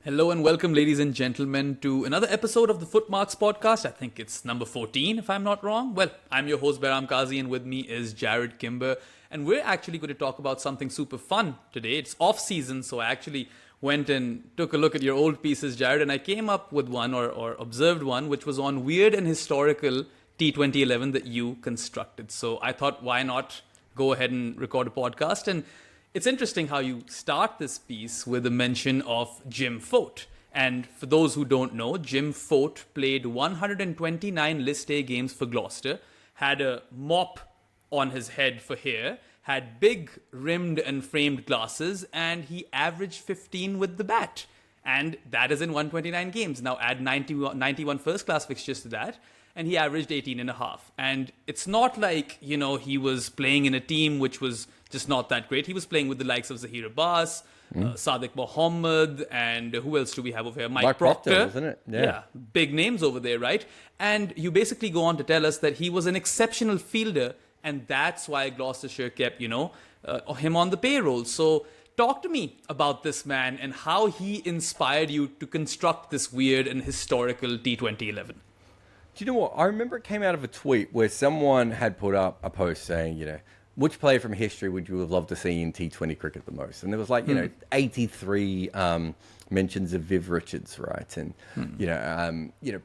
Hello and welcome, ladies and gentlemen, to another episode of the FootMarks podcast. I think it's number 14, if I'm not wrong. Well, I'm your host, Behram Qazi, and with me is Jarrod Kimber. And we're actually going to talk about something super fun today. It's off-season, so I actually went and took a look at your old pieces, Jarrod, and I came up with one, or observed one, which was on weird and historical T20 XI that you constructed. So I thought, why not go ahead and record a podcast? And it's interesting how you start this piece with a mention of Jim Fote. And for those who don't know, Jim Fote played 129 List A games for Gloucester, had a mop on his head for hair, had big rimmed and framed glasses, and he averaged 15 with the bat. And that is in 129 games. Now add 91 first-class fixtures to that, and he averaged 18 and a half. And it's not like, he was playing in a team which was just not that great. He was playing with the likes of Zaheer Abbas, Sadiq Mohammed, and who else do we have over here? Mike Proctor, isn't it? Yeah, big names over there, right? And you basically go on to tell us that he was an exceptional fielder, and that's why Gloucestershire kept, him on the payroll. So talk to me about this man and how he inspired you to construct this weird and historical T20 XI. Do you know what? I remember it came out of a tweet where someone had put up a post saying, which player from history would you have loved to see in T20 cricket the most? And there was 83 mentions of Viv Richards, right? And,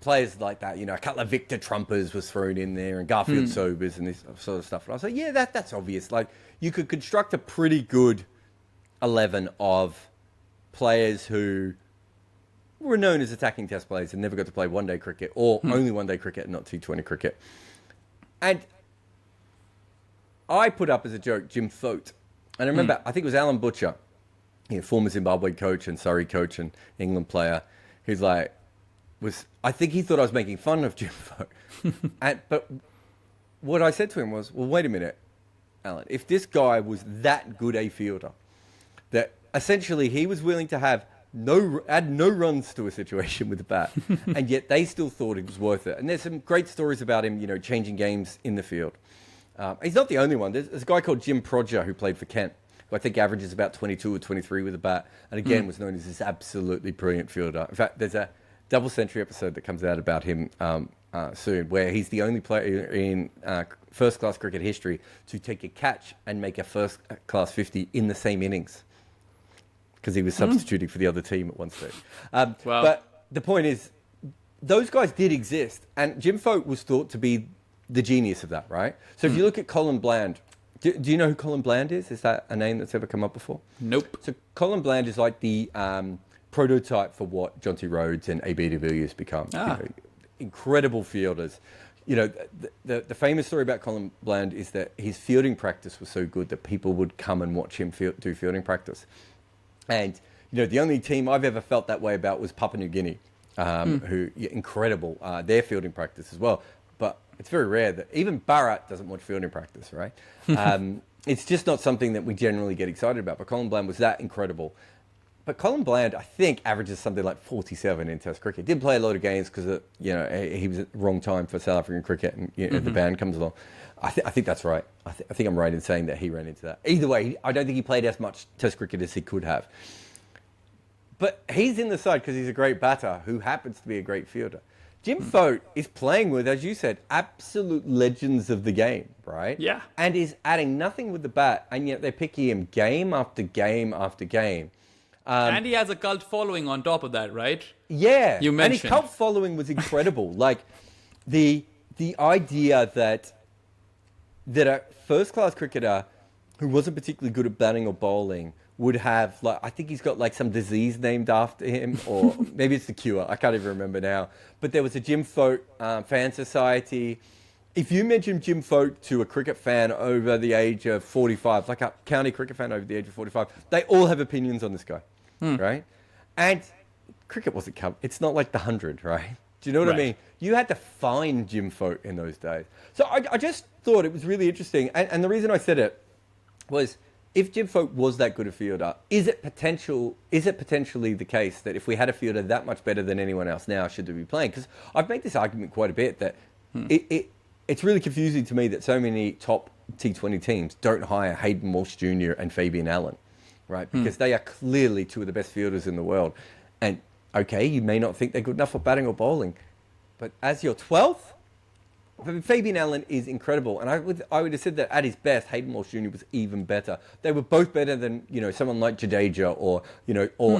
players like that, a couple of Victor Trumpers was thrown in there and Garfield Sobers and this sort of stuff. And I was like, yeah, that's obvious. Like, you could construct a pretty good 11 of players who were known as attacking test players and never got to play one-day cricket or only one-day cricket and not T20 cricket. And I put up as a joke Jim Fote. And I remember, I think it was Alan Butcher, former Zimbabwe coach and Surrey coach and England player, who's I think he thought I was making fun of Jim Fote. But what I said to him was, well, wait a minute, Alan, if this guy was that good a fielder, that essentially he was willing to add no runs to a situation with the bat, and yet they still thought it was worth it. And there's some great stories about him, changing games in the field. He's not the only one. There's a guy called Jim Prodger who played for Kent, who I think averages about 22 or 23 with a bat, and again was known as this absolutely brilliant fielder. In fact, there's a double century episode that comes out about him soon, where he's the only player in first-class cricket history to take a catch and make a first-class 50 in the same innings, because he was substituting for the other team at one stage. Wow. But the point is, those guys did exist, and Jim Fote was thought to be the genius of that, right? So if you look at Colin Bland, do you know who Colin Bland is? Is that a name that's ever come up before? Nope. So Colin Bland is like the prototype for what Jonty Rhodes and AB de Villiers become. Incredible fielders. The famous story about Colin Bland is that his fielding practice was so good that people would come and watch him do fielding practice. And, the only team I've ever felt that way about was Papua New Guinea, who, incredible, their fielding practice as well. But it's very rare that even Bharat doesn't watch fielding practice, right? It's just not something that we generally get excited about. But Colin Bland was that incredible. But Colin Bland, I think, averages something like 47 in Test cricket. Did play a lot of games because, he was at the wrong time for South African cricket, and the ban comes along. I think that's right. I think I'm right in saying that he ran into that. Either way, I don't think he played as much Test cricket as he could have. But he's in the side because he's a great batter who happens to be a great fielder. Jim Fote is playing with, as you said, absolute legends of the game, right? Yeah. And is adding nothing with the bat, and yet they're picking him game after game after game. And he has a cult following on top of that, right? Yeah. You mentioned. And his cult following was incredible. The idea that a first-class cricketer who wasn't particularly good at batting or bowling would have, I think he's got some disease named after him, or maybe it's the cure. I can't even remember now. But there was a Jim Fote fan society. If you mention Jim Fote to a cricket fan over the age of 45, like a county cricket fan over the age of 45, they all have opinions on this guy, right? And cricket wasn't covered. It's not like the 100, right? Do you know what I mean? You had to find Jim Fote in those days. So I just thought it was really interesting. And the reason I said it was, if Jim Fote was that good a fielder, is it potentially the case that if we had a fielder that much better than anyone else now, should they be playing? Because I've made this argument quite a bit that it's really confusing to me that so many top T20 teams don't hire Hayden Walsh Jr. and Fabian Allen, right? Because they are clearly two of the best fielders in the world. And okay, you may not think they're good enough for batting or bowling, but as your 12th, Fabian Allen is incredible. And I would have said that at his best, Hayden Walsh Jr. was even better. They were both better than, someone like Jadeja or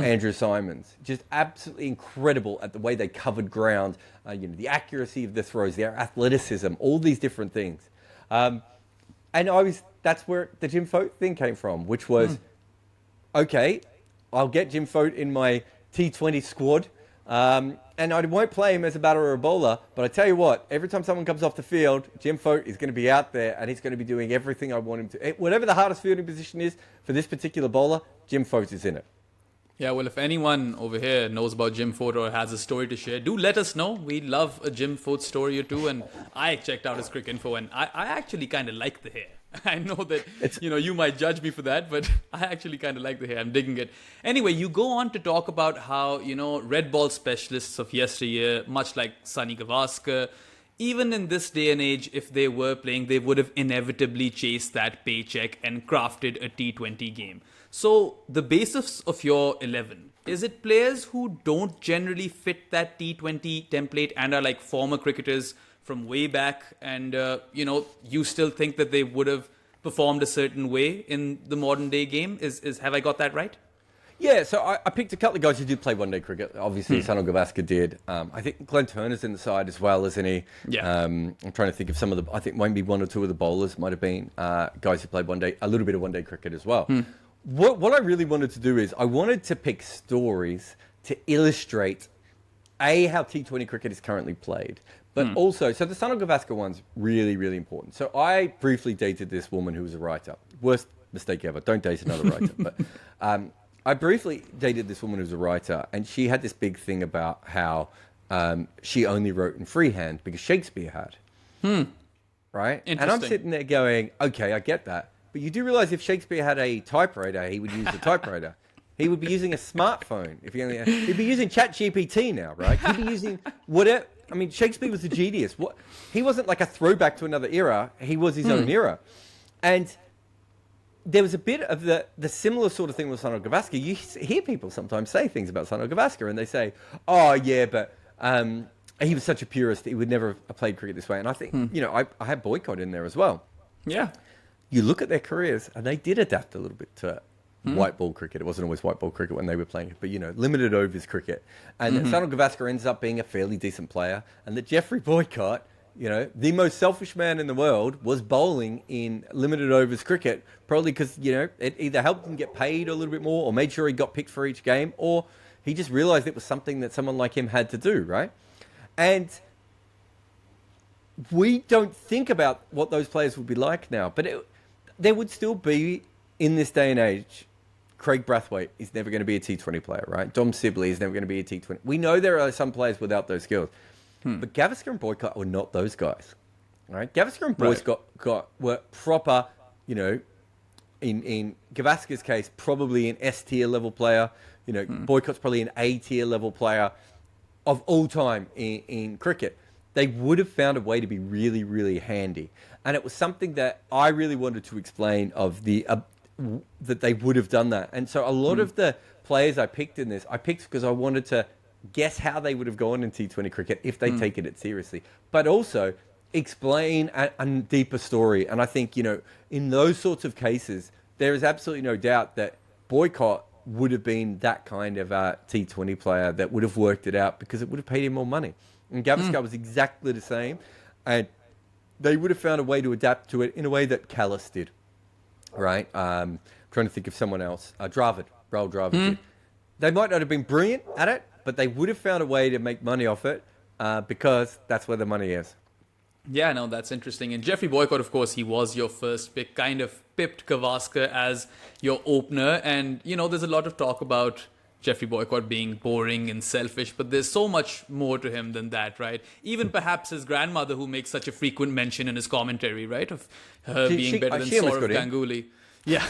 Andrew Simons. Just absolutely incredible at the way they covered ground, the accuracy of the throws, their athleticism, all these different things. And that's where the Jim Fote thing came from, which was, okay, I'll get Jim Fote in my T20 squad, and I won't play him as a batter or a bowler, but I tell you what, every time someone comes off the field, Jim Fote is going to be out there and he's going to be doing everything I want him to. Whatever the hardest fielding position is for this particular bowler, Jim Fote is in it. Yeah, well, if anyone over here knows about Jim Fote or has a story to share, do let us know. We love a Jim Fote story or two, and I checked out his cricket info, and I actually kind of like the hair. I know that, you might judge me for that, but I actually kind of like the hair. I'm digging it. Anyway, you go on to talk about how, red ball specialists of yesteryear, much like Sonny Gavaskar, even in this day and age, if they were playing, they would have inevitably chased that paycheck and crafted a T20 game. So the basis of your 11, is it players who don't generally fit that T20 template and are like former cricketers from way back, and you still think that they would have performed a certain way in the modern day game? Have I got that right? Yeah, so I picked a couple of guys who did play one day cricket. Obviously, Sunil Gavaskar did. I think Glenn Turner's in the side as well, isn't he? Yeah. I'm trying to think of some of the. I think maybe one or two of the bowlers might have been guys who played a little bit of one day cricket as well. What I really wanted to do is I wanted to pick stories to illustrate how T20 cricket is currently played. But also, so the Sunil Gavaskar one's really, really important. So I briefly dated this woman who was a writer. Worst mistake ever. Don't date another writer. But I briefly dated this woman who was a writer, and she had this big thing about how she only wrote in freehand because Shakespeare had. Right? And I'm sitting there going, okay, I get that. But you do realize if Shakespeare had a typewriter, he would use a typewriter. He would be using a smartphone. He'd be using ChatGPT now, right? He'd be using whatever. I mean, Shakespeare was a genius. He wasn't like a throwback to another era. He was his own era. And there was a bit of the similar sort of thing with Sunil Gavaskar. You hear people sometimes say things about Sunil Gavaskar, and they say, oh, yeah, but he was such a purist. He would never have played cricket this way. And I think, I had Boycott in there as well. Yeah. You look at their careers, and they did adapt a little bit to white ball cricket. It wasn't always white ball cricket when they were playing it, but limited overs cricket. And Sunil Gavaskar ends up being a fairly decent player. And that Geoffrey Boycott, the most selfish man in the world, was bowling in limited overs cricket, probably because, it either helped him get paid a little bit more or made sure he got picked for each game, or he just realized it was something that someone like him had to do, right? And we don't think about what those players would be like now, but there would still be, in this day and age, Craig Brathwaite is never going to be a T20 player, right? Dom Sibley is never going to be a T20. We know there are some players without those skills. But Gavaskar and Boycott were not those guys, right? Gavaskar and Boycott were proper, in Gavaskar's case, probably an S-tier level player. Boycott's probably an A-tier level player of all time in cricket. They would have found a way to be really, really handy. And it was something that I really wanted to explain of that they would have done that. And so a lot of the players I picked in this, I picked because I wanted to guess how they would have gone in T20 cricket if they taken it seriously. But also explain a deeper story. And I think, in those sorts of cases, there is absolutely no doubt that Boycott would have been that kind of a T20 player that would have worked it out because it would have paid him more money. And Gavaskar was exactly the same. And they would have found a way to adapt to it in a way that Callis did. Right? Trying to think of someone else. Raul Dravid did. They might not have been brilliant at it, but they would have found a way to make money off it because that's where the money is. Yeah, no, that's interesting. And Geoffrey Boycott, of course, he was your first pick, kind of pipped Gavaskar as your opener. And, there's a lot of talk about Geoffrey Boycott being boring and selfish, but there's so much more to him than that, right? Even perhaps his grandmother, who makes such a frequent mention in his commentary, right? Of her being better than Saurav Ganguly. Yeah.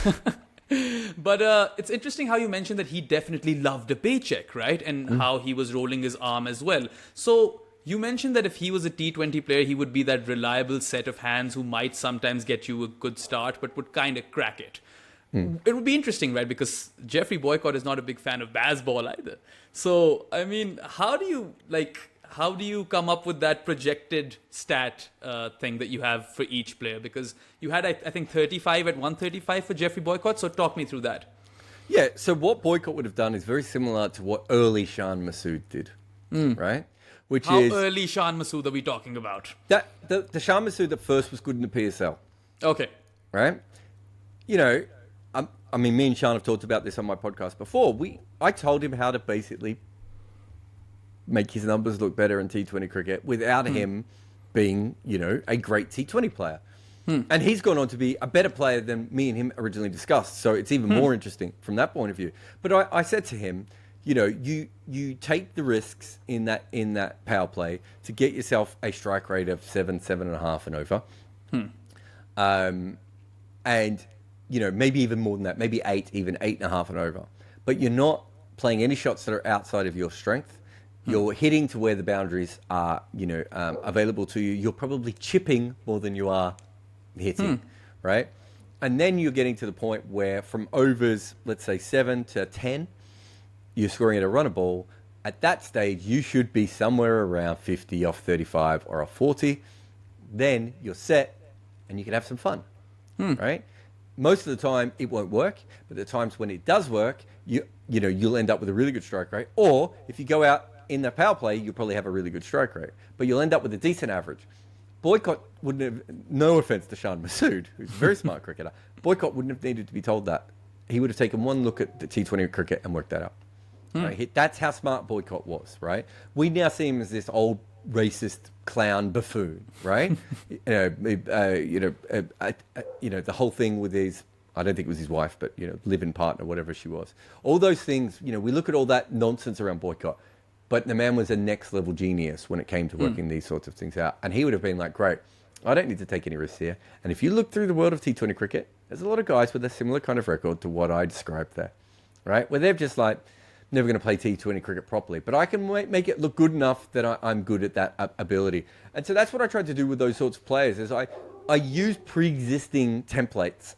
But it's interesting how you mentioned that he definitely loved a paycheck, right? And how he was rolling his arm as well. So you mentioned that if he was a T20 player, he would be that reliable set of hands who might sometimes get you a good start, but would kind of crack it. it would be interesting, right? Because Geoffrey Boycott is not a big fan of baseball either. So, I mean, how do you come up with that projected stat thing that you have for each player? Because you had, I think, 35 at 135 for Geoffrey Boycott. So talk me through that. Yeah, so what Boycott would have done is very similar to what early Shan Masood did, right? How early Shan Masood are we talking about? The Shan Masood that first was good in the PSL. Okay. Right? You know, I mean, me and Shan have talked about this on my podcast before. I told him how to basically make his numbers look better in T20 cricket without him being, you know, a great T20 player. And he's gone on to be a better player than me and him originally discussed. So it's even more interesting from that point of view. But I said to him, you know, you take the risks in that power play to get yourself a strike rate of 7.5 and over. And, you know, maybe even more than that, maybe 8, even 8.5 and over. But you're not playing any shots that are outside of your strength. You're hitting to where the boundaries are, you know, available to you. You're probably chipping more than you are hitting, right? And then you're getting to the point where from overs, let's say 7 to 10, you're scoring at a runner ball. At that stage, you should be somewhere around 50 off 35 or off 40. Then you're set and you can have some fun, right? Most of the time, it won't work. But the times when it does work, you know, you'll end up with a really good strike rate. Or if you go out in the power play, you'll probably have a really good strike rate. But you'll end up with a decent average. Boycott wouldn't have, no offense to Shan Masood, who's a very smart cricketer, Boycott wouldn't have needed to be told that. He would have taken one look at the T20 cricket and worked that out. Right? That's how smart Boycott was, right? We now see him as this old racist clown buffoon, right? The whole thing with his, I don't think it was his wife, but, you know, live-in partner, whatever she was. All those things, you know, we look at all that nonsense around Boycott, but the man was a next-level genius when it came to working these sorts of things out. And he would have been like, great, I don't need to take any risks here. And if you look through the world of T20 cricket, there's a lot of guys with a similar kind of record to what I described there, right? Where they're just like, never going to play T20 cricket properly, but I can make it look good enough that I'm good at that ability. And so that's what I tried to do with those sorts of players, is I use pre-existing templates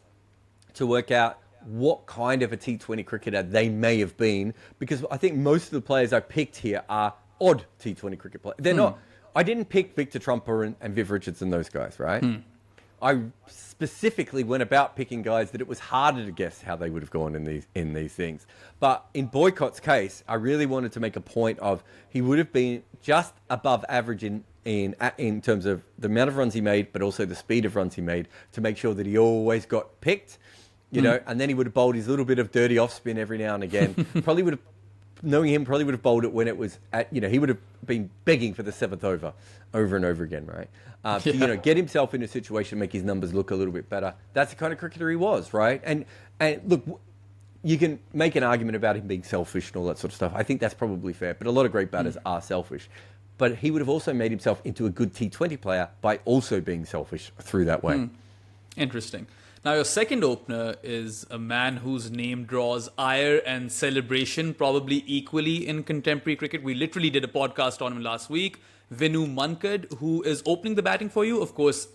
to work out what kind of a T20 cricketer they may have been, because I think most of the players I picked here are odd T20 cricket players. They're not. I didn't pick Victor Trumper and Viv Richardson, those guys, right? I specifically went about picking guys that it was harder to guess how they would have gone in these things. But in Boycott's case, I really wanted to make a point of he would have been just above average in terms of the amount of runs he made, but also the speed of runs he made, to make sure that he always got picked, you know, and then he would have bowled his little bit of dirty off spin every now and again. Probably would have bowled it when it was at, you know, he would have been begging for the 7th over and over again, right? To, you know, get himself in a situation, make his numbers look a little bit better. That's the kind of cricketer he was, right? And look, you can make an argument about him being selfish and all that sort of stuff. I think that's probably fair, but a lot of great batters are selfish. But he would have also made himself into a good T20 player by also being selfish through that way. Interesting. Now, your second opener is a man whose name draws ire and celebration probably equally in contemporary cricket. We literally did a podcast on him last week. Vinu Mankad, who is opening the batting for you. Of course,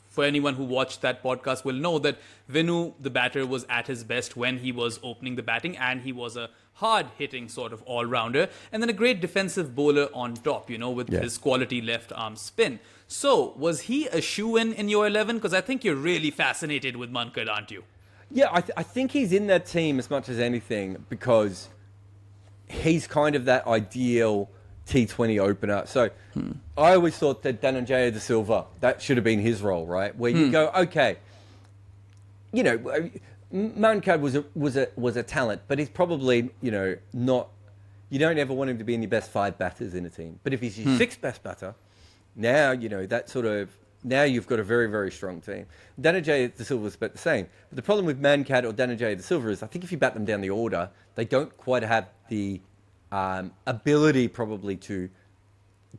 for anyone who watched that podcast will know that Vinu, the batter, was at his best when he was opening the batting, and he was a hard-hitting sort of all-rounder, and then a great defensive bowler on top, you know, with his quality left-arm spin. So, was he a shoo-in in your 11? Because I think you're really fascinated with Mankad, aren't you? Yeah, I think he's in that team as much as anything because he's kind of that ideal T20 opener. So I always thought that Dhananjaya De Silva, that should have been his role, right? Where you go, okay, you know, Mankad was a talent, but he's probably, you know, not. You don't ever want him to be in your best 5 batters in a team. But if he's your 6th best batter, now, you know, that sort of, now you've got a very, very strong team. Dhananjaya De Silva's about the same. But the problem with Mankad or Dhananjaya De Silva is I think if you bat them down the order, they don't quite have the ability probably to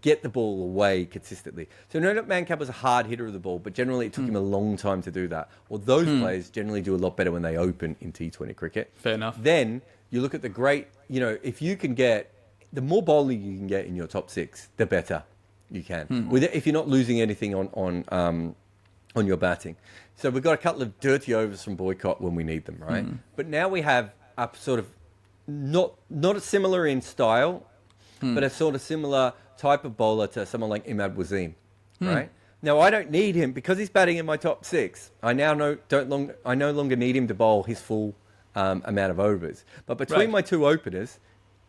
get the ball away consistently. So no doubt Mankad was a hard hitter of the ball, but generally it took him a long time to do that. Well, those players generally do a lot better when they open in T20 cricket. Fair enough. Then you look at the great, you know, if you can get, the more bowling you can get in your top 6, the better you can. If you're not losing anything on on your batting. So we've got a couple of dirty overs from Boycott when we need them, right? But now we have a sort of not a similar in style, but a sort of similar type of bowler to someone like Imad Wasim, right? Now I don't need him because he's batting in my top 6. I now I no longer need him to bowl his full amount of overs. But between my two openers,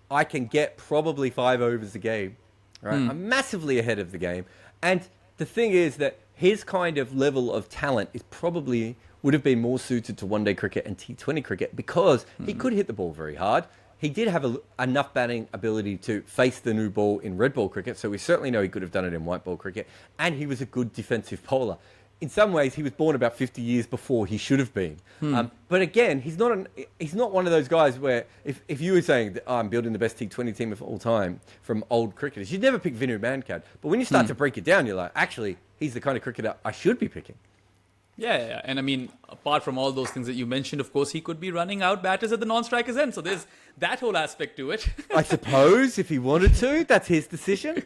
I can get probably 5 overs a game, right? I'm massively ahead of the game. And the thing is that his kind of level of talent is probably would have been more suited to one-day cricket and T20 cricket because he could hit the ball very hard. He did have enough batting ability to face the new ball in red ball cricket, so we certainly know he could have done it in white ball cricket. And he was a good defensive bowler. In some ways, he was born about 50 years before he should have been. But again, he's not one of those guys where if you were saying that, I'm building the best T20 team of all time from old cricketers, you'd never pick Vinu Mankad. But when you start to break it down, you're like, actually, he's the kind of cricketer I should be picking. Yeah. And I mean, apart from all those things that you mentioned, of course, he could be running out batters at the non-strikers end. So there's that whole aspect to it. I suppose if he wanted to, that's his decision.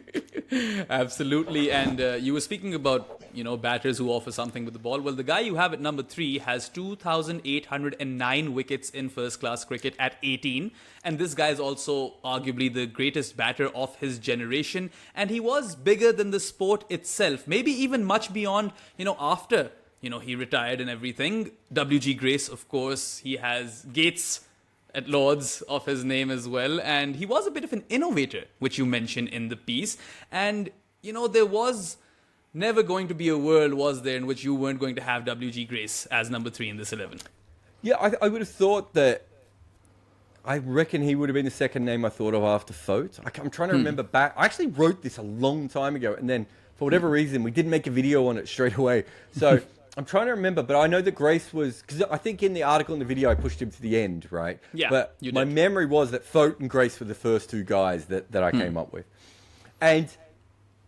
Absolutely. And you were speaking about, batters who offer something with the ball. Well, the guy you have at number 3 has 2,809 wickets in first-class cricket at 18. And this guy is also arguably the greatest batter of his generation. And he was bigger than the sport itself, maybe even much beyond, after he retired and everything. W.G. Grace, of course, he has Gates at Lord's of his name as well. And he was a bit of an innovator, which you mentioned in the piece. And, there was never going to be a world, was there, in which you weren't going to have W.G. Grace as number 3 in this 11. Yeah, I would have thought that. I reckon he would have been the second name I thought of after Fote. I'm trying to remember back. I actually wrote this a long time ago. And then, for whatever reason, we didn't make a video on it straight away. So I'm trying to remember, but I know that Grace was, because I think in the article in the video I pushed him to the end, right? Yeah. But my memory was that Fote and Grace were the first 2 guys that I came up with. And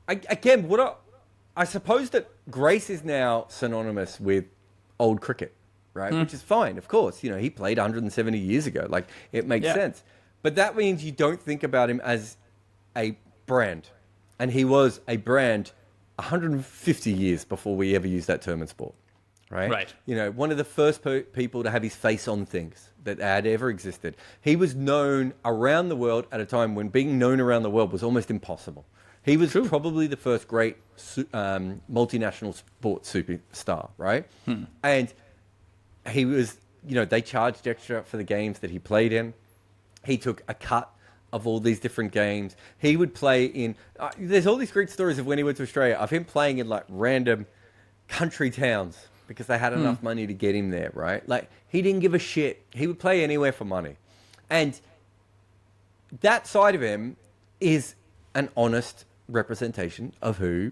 I suppose that Grace is now synonymous with old cricket, right? Which is fine, of course. He played 170 years ago. Like, it makes sense. But that means you don't think about him as a brand. And he was a brand 150 years before we ever used that term in sport, right? Right. One of the first people to have his face on things that had ever existed. He was known around the world at a time when being known around the world was almost impossible. He was probably the first great multinational sports superstar, right? And he was, they charged extra for the games that he played in. He took a cut of all these different games. He would play in... there's all these great stories of when he went to Australia, of him playing in, like, random country towns because they had enough money to get him there, right? Like, he didn't give a shit. He would play anywhere for money. And that side of him is an honest representation of who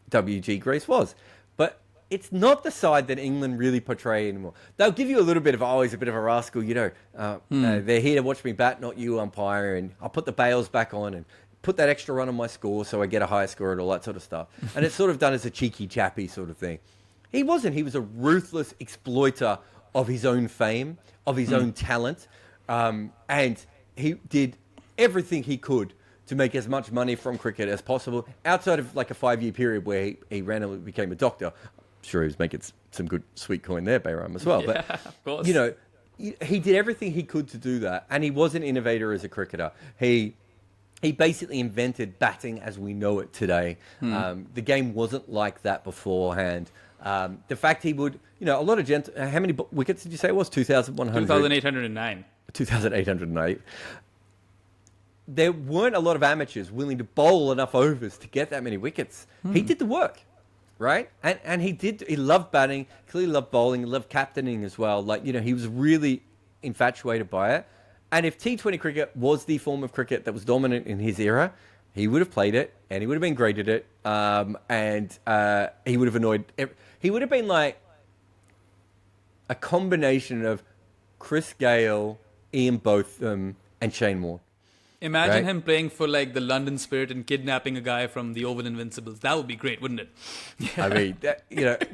W.G. Grace was. But it's not the side that England really portray anymore. They'll give you a little bit of, he's a bit of a rascal, they're here to watch me bat, not you, umpire, and I'll put the bails back on and put that extra run on my score so I get a higher score and all that sort of stuff. And it's sort of done as a cheeky chappy sort of thing. He wasn't. He was a ruthless exploiter of his own fame, of his own talent, and he did everything he could to make as much money from cricket as possible outside of like a 5-year period where he randomly became a doctor. Sure, he was making some good sweet coin there, Behram, as well. Yeah, but, of course. He did everything he could to do that. And he was an innovator as a cricketer. He basically invented batting as we know it today. The game wasn't like that beforehand. The fact he would, a lot of how many wickets did you say it was? 2,100? 2,809. 2,808. There weren't a lot of amateurs willing to bowl enough overs to get that many wickets. He did the work. Right? And he loved batting, clearly loved bowling, he loved captaining as well. Like, he was really infatuated by it. And if T20 cricket was the form of cricket that was dominant in his era, he would have played it and he would have been great at it. And he would have he would have been like a combination of Chris Gale, Ian Botham, and Shane Warne. Imagine him playing for like the London Spirit and kidnapping a guy from the Oval Invincibles. That would be great, wouldn't it? I mean,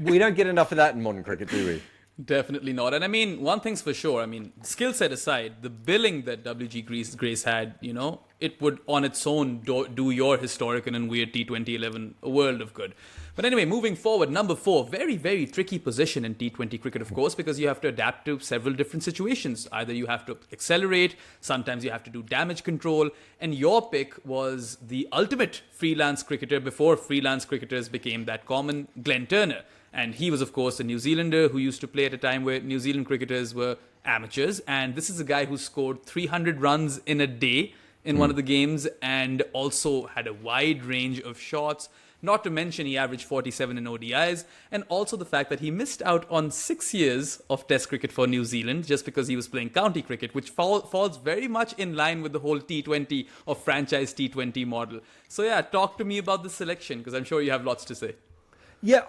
we don't get enough of that in modern cricket, do we? Definitely not. And I mean, one thing's for sure. I mean, skill set aside, the billing that W.G. Grace had, it would on its own do your historic and weird T20 XI a world of good. But anyway, moving forward, number 4, very, very tricky position in T20 cricket, of course, because you have to adapt to several different situations. Either you have to accelerate, sometimes you have to do damage control, and your pick was the ultimate freelance cricketer before freelance cricketers became that common, Glenn Turner. And he was, of course, a New Zealander who used to play at a time where New Zealand cricketers were amateurs. And this is a guy who scored 300 runs in a day in one of the games and also had a wide range of shots. Not to mention he averaged 47 in ODIs, and also the fact that he missed out on 6 years of Test cricket for New Zealand just because he was playing county cricket, which falls very much in line with the whole T20 or franchise T20 model. So yeah, talk to me about the selection, because I'm sure you have lots to say. Yeah,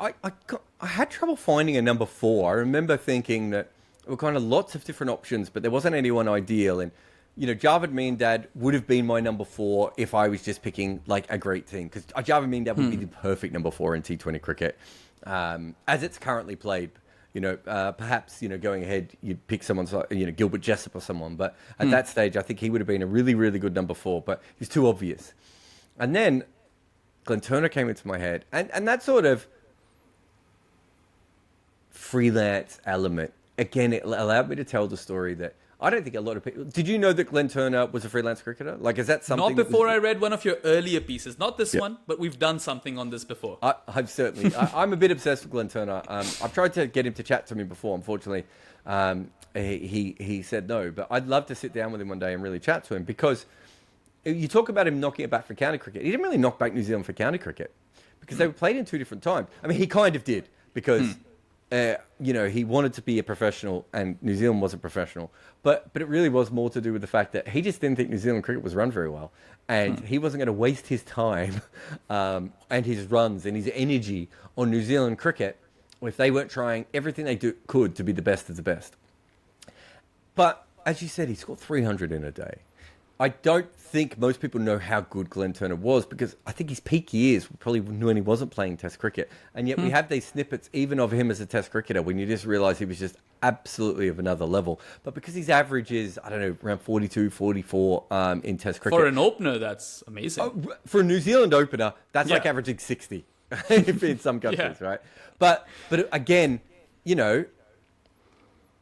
I had trouble finding a number 4. I remember thinking that there were kind of lots of different options, but there wasn't anyone ideal. And Javed Meandad would have been my number 4 if I was just picking like a great team, because Javed Meandad would be the perfect number 4 in T20 cricket as it's currently played. Perhaps going ahead, you'd pick someone like Gilbert Jessup or someone, but at that stage, I think he would have been a really, really good number 4. But he's too obvious. And then Glenn Turner came into my head, and that sort of freelance element again, it allowed me to tell the story that I don't think a lot of people... Did you know that Glenn Turner was a freelance cricketer? Like, is that something... Not before I read one of your earlier pieces. Not this one, but we've done something on this before. I've certainly... I'm a bit obsessed with Glenn Turner. I've tried to get him to chat to me before. Unfortunately, he said no. But I'd love to sit down with him one day and really chat to him, because you talk about him knocking it back for county cricket. He didn't really knock back New Zealand for county cricket because they were played in 2 different times. I mean, he kind of did because... he wanted to be a professional and New Zealand wasn't professional. But it really was more to do with the fact that he just didn't think New Zealand cricket was run very well. And he wasn't going to waste his time and his runs and his energy on New Zealand cricket if they weren't trying everything they could to be the best of the best. But as you said, he scored 300 in a day. I don't think most people know how good Glenn Turner was, because I think his peak years were probably when he wasn't playing Test cricket. And yet we have these snippets even of him as a Test cricketer when you just realise he was just absolutely of another level. But because his average is, I don't know, around 42, 44 in Test cricket. For an opener, that's amazing. For a New Zealand opener, that's like averaging 60 in some countries, right? But again,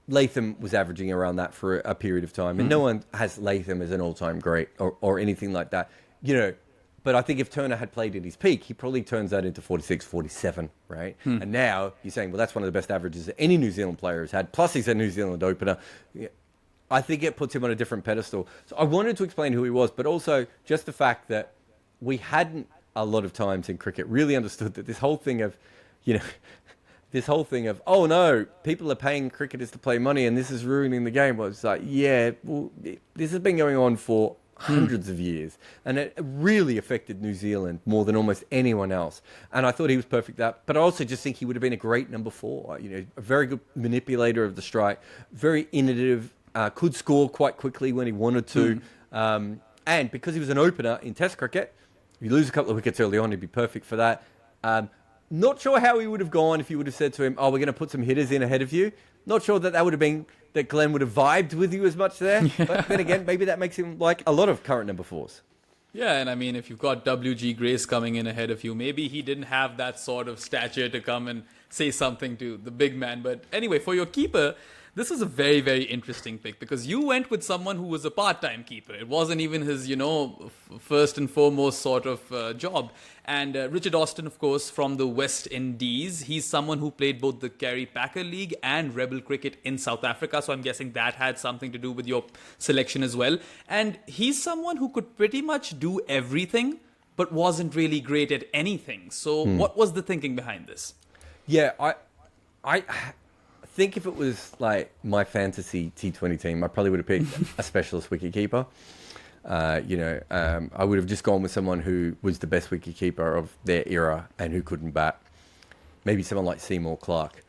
Latham was averaging around that for a period of time, and no one has Latham as an all-time great or anything like that, But I think if Turner had played at his peak, he probably turns that into 46, 47, right? And now you're saying, well, that's one of the best averages that any New Zealand player has had. Plus, he's a New Zealand opener. I think it puts him on a different pedestal. So I wanted to explain who he was, but also just the fact that we hadn't a lot of times in cricket really understood that this whole thing of, oh no, people are paying cricketers to play money and this is ruining the game. Well, it's like, this has been going on for hundreds of years, and it really affected New Zealand more than almost anyone else. And I thought he was perfect that, but I also just think he would have been a great number 4. A very good manipulator of the strike, very innovative, could score quite quickly when he wanted to. And because he was an opener in Test cricket, if you lose a couple of wickets early on, he'd be perfect for that. Not sure how he would have gone if you would have said to him, we're going to put some hitters in ahead of you. Not sure that would have been, that Glenn would have vibed with you as much there. But then again, maybe that makes him like a lot of current number 4s. Yeah, and I mean, if you've got W.G. Grace coming in ahead of you, maybe he didn't have that sort of stature to come and say something to the big man. But anyway, for your keeper, this is a very, very interesting pick, because you went with someone who was a part-time keeper. It wasn't even his, first and foremost sort of job. And Richard Austin, of course, from the West Indies. He's someone who played both the Kerry Packer League and Rebel Cricket in South Africa. So I'm guessing that had something to do with your selection as well. And he's someone who could pretty much do everything, but wasn't really great at anything. So what was the thinking behind this? Yeah, I think if it was like my fantasy T20 team, I probably would have picked a specialist wicketkeeper. I would have just gone with someone who was the best wicketkeeper of their era and who couldn't bat. Maybe someone like Seymour Clarke.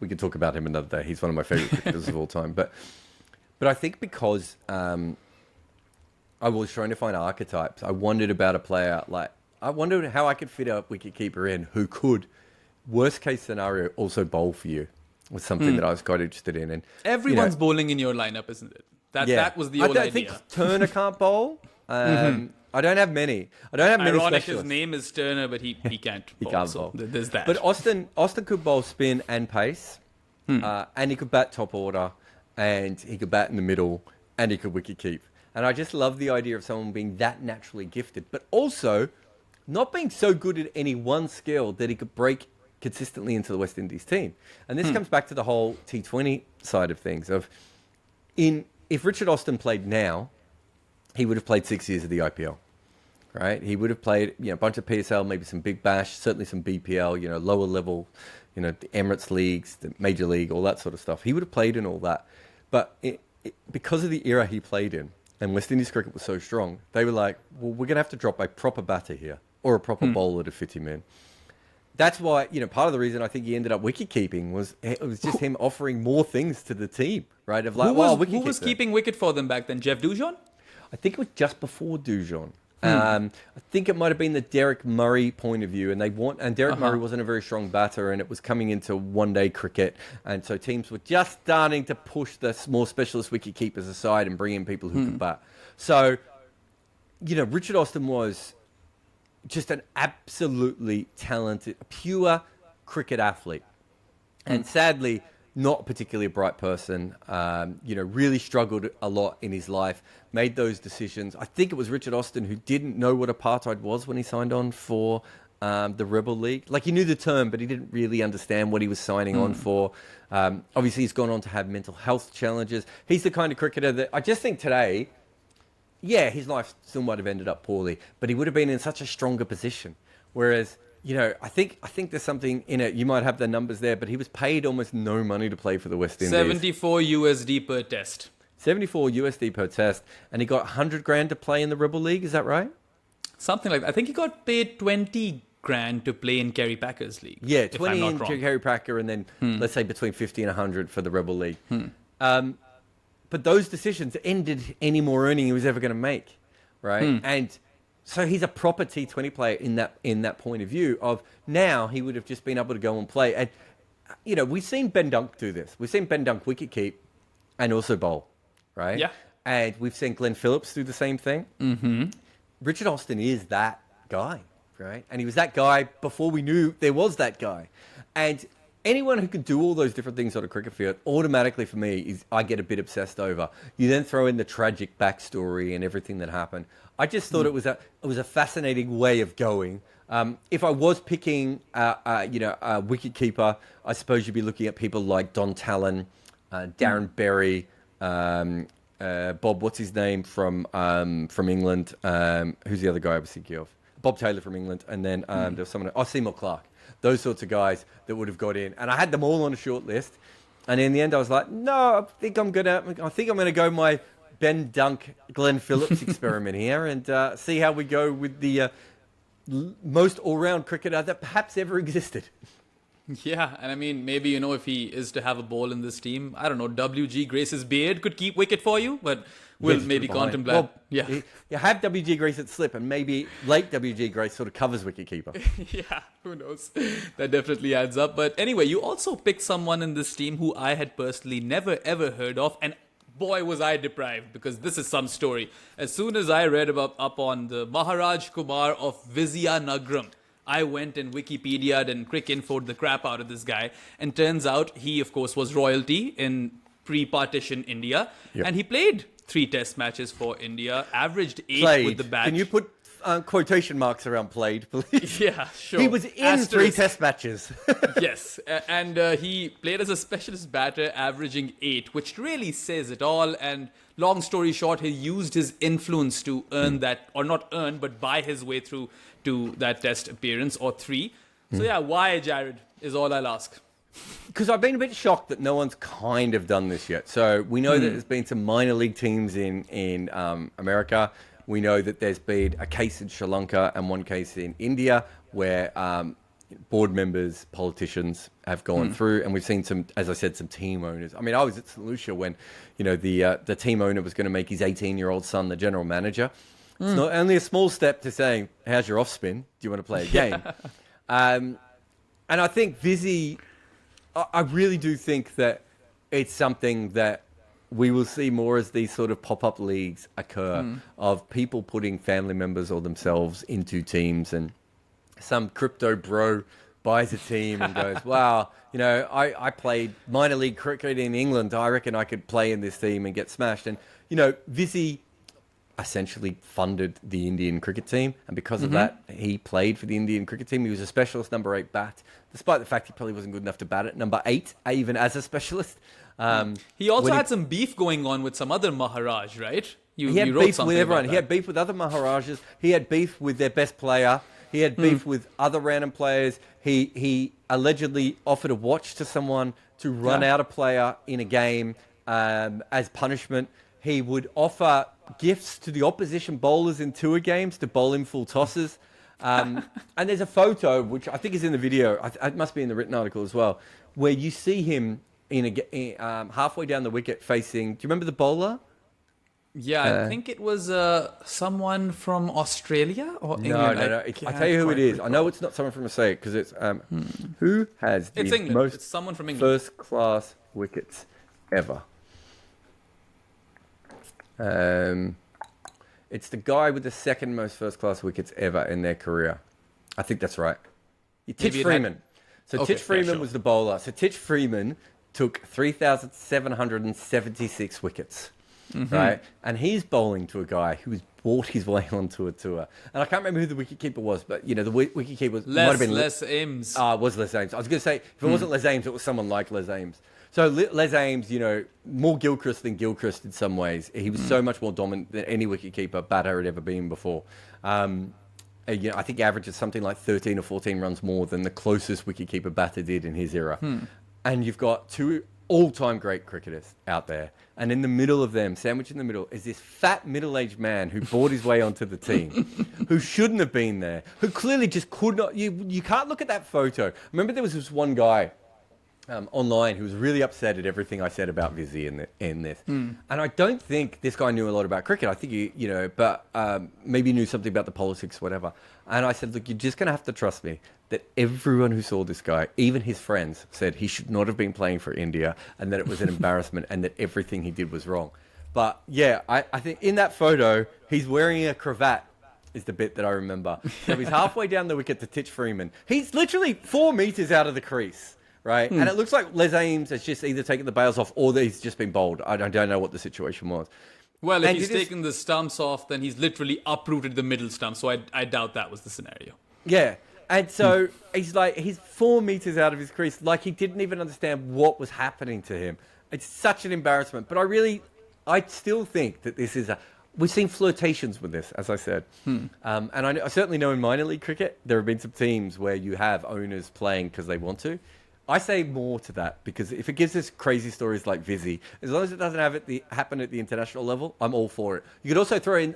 We could talk about him another day. He's one of my favourite cricketers of all time. But I think because I was trying to find archetypes, I wondered about a player I wondered how I could fit a wicketkeeper in who could, worst case scenario, also bowl for you. Was something that I was quite interested in. And everyone's bowling in your lineup, isn't it? That was the whole idea. I think Turner can't bowl. I don't have many. I don't have many Ironic, specialists. his name is Turner, but he can't bowl. Can't so bowl. there's that. But Austin could bowl spin and pace, and he could bat top order, and he could bat in the middle, and he could wicket keep. And I just love the idea of someone being that naturally gifted, but also not being so good at any one skill that he could break consistently into the West Indies team. And this comes back to the whole T20 side of things. If Richard Austin played now, he would have played 6 years of the IPL, right? He would have played a bunch of PSL, maybe some Big Bash, certainly some BPL, lower level, the Emirates leagues, the Major League, all that sort of stuff. He would have played in all that. But because of the era he played in, and West Indies cricket was so strong, they were like, well, we're going to have to drop a proper batter here or a proper bowler to fit him in. That's why, part of the reason I think he ended up wicket keeping was just him offering more things to the team, right? Of like, who was keeping wicket for them back then? Jeff Dujon? I think it was just before Dujon. I think it might have been the Derek Murray point of view, and Derek Murray wasn't a very strong batter, and it was coming into one-day cricket, and so teams were just starting to push the more specialist wicket keepers aside and bring in people who could bat. So, Richard Austin was just an absolutely talented, pure cricket athlete, and sadly, not particularly a bright person. Really struggled a lot in his life. Made those decisions. I think it was Richard Austin who didn't know what apartheid was when he signed on for the Rebel League. Like, he knew the term, but he didn't really understand what he was signing on for. Obviously, he's gone on to have mental health challenges. He's the kind of cricketer that I just think today, his life still might have ended up poorly, but he would have been in such a stronger position. Whereas, I think there's something in it. You might have the numbers there, but he was paid almost no money to play for the West Indies. 74 USD per test. 74 USD per test, and he got 100 grand to play in the Rebel League. Is that right? Something like that. I think he got paid 20 grand to play in Kerry Packers League. Yeah, 20 in Kerry Packer, and then let's say between 50 and 100 for the Rebel League. But those decisions ended any more earning he was ever going to make, right? And so he's a proper T20 player in that point of view of now he would have just been able to go and play. And, we've seen Ben Dunk do this. We've seen Ben Dunk wicket keep and also bowl, right? Yeah. And we've seen Glenn Phillips do the same thing. Richard Austin is that guy, right? And he was that guy before we knew there was that guy. And anyone who can do all those different things on a cricket field, automatically for me, I get a bit obsessed over. You then throw in the tragic backstory and everything that happened. I just thought it was a fascinating way of going. If I was picking, a wicket keeper, I suppose you'd be looking at people like Don Talon, Darren Berry, Bob, what's his name from England? Who's the other guy I was thinking of? Bob Taylor from England, and then there was someone. Seymour Clarke. Those sorts of guys that would have got in, and I had them all on a short list. And in the end, I was like, no, I think I'm gonna go my Ben Dunk, Glenn Phillips experiment here, and see how we go with the most all-round cricketer that perhaps ever existed. Yeah, and I mean, maybe, if he is to have a ball in this team, I don't know, W.G. Grace's beard could keep wicket for you, but we'll maybe contemplate. Well, yeah. You have W.G. Grace at slip, and maybe late W.G. Grace sort of covers wicketkeeper. Yeah, who knows? That definitely adds up. But anyway, you also picked someone in this team who I had personally never ever heard of, and boy was I deprived, because this is some story. As soon as I read up on the Maharaja of Vizianagram, I went and Wikipedia'd and Cricinfo'd the crap out of this guy. And turns out he, of course, was royalty in pre-partition India. Yep. And he played 3 test matches for India, averaged 8 played. With the bat. Can you put quotation marks around played, please? Yeah, sure. He was in 3 test matches. Yes. And he played as a specialist batter, averaging 8, which really says it all. And long story short, he used his influence to earn that, or not earn, but buy his way through to that test appearance, or 3. So yeah, why, Jarrod, is all I'll ask. Because I've been a bit shocked that no one's kind of done this yet. So we know that there's been some minor league teams in America. We know that there's been a case in Sri Lanka and one case in India where board members, politicians have gone through, and we've seen some, as I said, some team owners. I mean, I was at St. Lucia when, the team owner was going to make his 18-year-old son the general manager. It's not only a small step to saying, how's your off spin? Do you want to play a game? And I think Vizzy, I really do think that it's something that we will see more as these sort of pop-up leagues occur of people putting family members or themselves into teams, and some crypto bro buys a team and goes, wow, I played minor league cricket in England. I reckon I could play in this team and get smashed. And, Vizzy essentially funded the Indian cricket team. And because of that, he played for the Indian cricket team. He was a specialist number 8 bat, despite the fact he probably wasn't good enough to bat at number 8, even as a specialist. He also had some beef going on with some other Maharaj, right? He had beef with everyone. He had beef with other Maharajas. He had beef with their best player. He had beef with other random players. He allegedly offered a watch to someone to run out a player in a game as punishment. He would offer gifts to the opposition bowlers in tour games to bowl in full tosses. And there's a photo, which I think is in the video, it must be in the written article as well, where you see him halfway down the wicket facing, do you remember the bowler? Yeah, I think it was someone from Australia or England. No. I'll tell you who it is. Recall. I know it's not someone from Australia because it's who has the most it's someone from England. first-class wickets ever. It's the guy with the second most first-class wickets ever in their career. I think that's right. Titch Freeman. Titch Freeman was the bowler. So Titch Freeman took 3,776 wickets. Right, and he's bowling to a guy who's bought his way onto a tour, and I can't remember who the wicketkeeper was, but the wicketkeeper might have been Les Ames. Was Les Ames. I was going to say if it wasn't Les Ames, it was someone like Les Ames. So Les Ames, more Gilchrist than Gilchrist in some ways. He was so much more dominant than any wicketkeeper batter had ever been before. I think he averages something like 13 or 14 runs more than the closest wicketkeeper batter did in his era. And you've got two all-time great cricketers out there. And in the middle of them, sandwiched in the middle, is this fat middle-aged man who bought his way onto the team, who shouldn't have been there, who clearly just could not... You can't look at that photo. Remember there was this one guy online who was really upset at everything I said about Vizzy in this. And I don't think this guy knew a lot about cricket. I think but maybe he knew something about the politics, whatever. And I said, look, you're just going to have to trust me that everyone who saw this guy, even his friends, said he should not have been playing for India and that it was an embarrassment and that everything he did was wrong. But yeah, I think in that photo, he's wearing a cravat is the bit that I remember. So he's halfway down the wicket to Titch Freeman. He's literally 4 meters out of the crease. Right, and it looks like Les Ames has just either taken the bails off or that he's just been bowled. I don't know what the situation was. Well, if he's taken the stumps off, then he's literally uprooted the middle stump. So I doubt that was the scenario. Yeah, and so he's 4 meters out of his crease, like he didn't even understand what was happening to him. It's such an embarrassment. But I still think that this is we've seen flirtations with this, as I said. And I certainly know in minor league cricket, there have been some teams where you have owners playing because they want to. I say more to that because if it gives us crazy stories like Vizzy, as long as it doesn't happen at the international level, I'm all for it. You could also throw in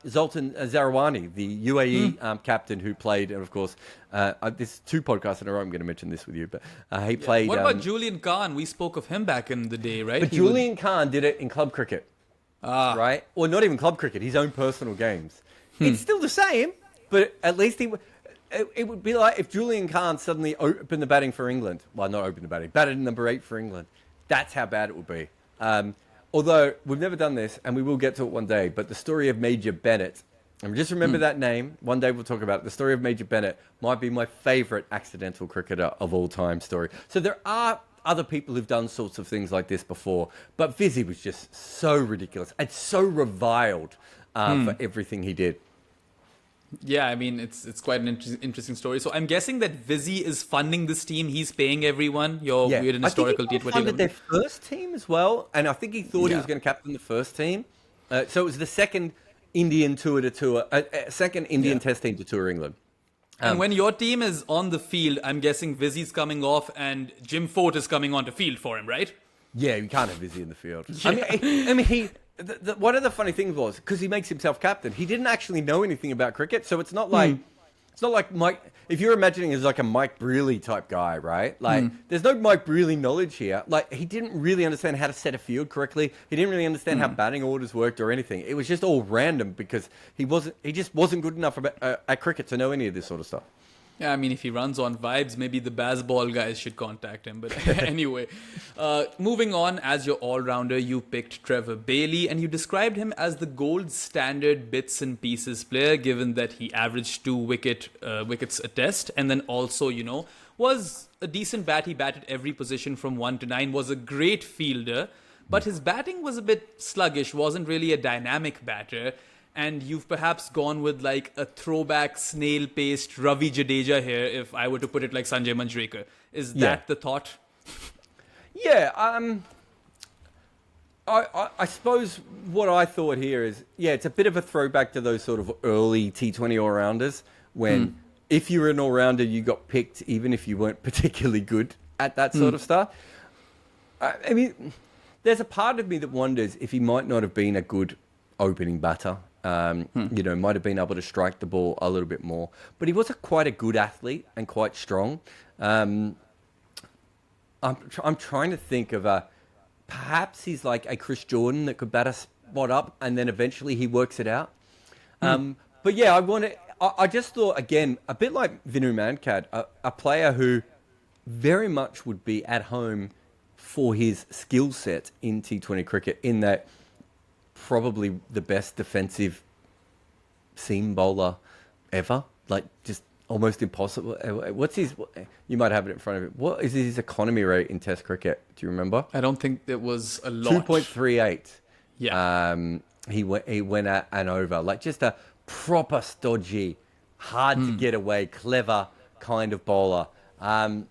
Zoltan Zarawani, the UAE captain who played, and of course, there's 2 podcasts in a row I'm going to mention this with you, but he played... What about Julian Khan? We spoke of him back in the day, right? But Julian Khan did it in club cricket, right? Or not even club cricket, his own personal games. It's still the same, but at least he... It would be like if Julian Khan suddenly opened the batting for England. Well, not opened the batting, batted number 8 for England. That's how bad it would be. Although we've never done this, and we will get to it one day, but the story of Major Bennett, and just remember that name. One day we'll talk about it. The story of Major Bennett might be my favourite accidental cricketer of all time story. So there are other people who've done sorts of things like this before, but Vizzy was just so ridiculous and so reviled for everything he did. Yeah, I mean, it's quite an interesting story. So I'm guessing that Vizzy is funding this team. He's paying everyone. Your weird and historical T20. I think he funded their first team as well. And I think he thought he was going to captain the first team. So it was the second Indian second Indian test team to tour England. And when your team is on the field, I'm guessing Vizzy's coming off and Jim Fort is coming onto field for him, right? Yeah, you can't have Vizzy in the field. Yeah. I mean, he... one of the funny things was because he makes himself captain, he didn't actually know anything about cricket, so it's not like Mike. If you're imagining as like a Mike Brealey type guy, right? Like, there's no Mike Brealey knowledge here. Like, he didn't really understand how to set a field correctly. He didn't really understand how batting orders worked or anything. It was just all random because he just wasn't good enough at cricket to know any of this sort of stuff. Yeah, I mean, if he runs on vibes, maybe the baseball guys should contact him. But anyway, moving on, as your all-rounder, you picked Trevor Bailey, and you described him as the gold standard bits and pieces player, given that he averaged 2 wickets a test, and then also, was a decent bat. He batted every position from 1 to 9, was a great fielder, but his batting was a bit sluggish, wasn't really a dynamic batter. And you've perhaps gone with like a throwback snail-paced Ravi Jadeja here, if I were to put it like Sanjay Manjrekar. Is that the thought? Yeah. I suppose what I thought here is, it's a bit of a throwback to those sort of early T20 all-rounders when if you were an all-rounder, you got picked even if you weren't particularly good at that sort of stuff. I mean, there's a part of me that wonders if he might not have been a good opening batter. Might have been able to strike the ball a little bit more. But he was quite a good athlete and quite strong. I'm trying to think of perhaps he's like a Chris Jordan that could bat a spot up and then eventually he works it out. But yeah, I just thought, again, a bit like Vinu Mankad, a player who very much would be at home for his skill set in T20 cricket, in that probably the best defensive seam bowler ever. Like, just almost impossible. What's his... You might have it in front of you. What is his economy rate in Test cricket? Do you remember? I don't think it was a lot. 2.38. Yeah. He went at and over. Like, just a proper stodgy, hard to get away, clever kind of bowler. And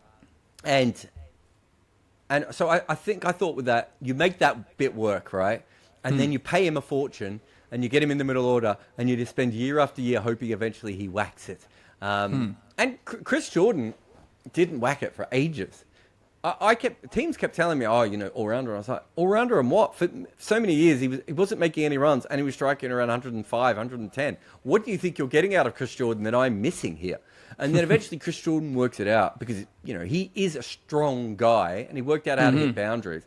so I thought with that, you make that bit work, right? And then you pay him a fortune and you get him in the middle order and you just spend year after year hoping eventually he whacks it. And Chris Jordan didn't whack it for ages. Teams kept telling me, all-rounder. I was like, all-rounder and what? For so many years, he wasn't making any runs and he was striking around 105, 110. What do you think you're getting out of Chris Jordan that I'm missing here? And then eventually Chris Jordan works it out because, he is a strong guy and he worked out how to hit boundaries.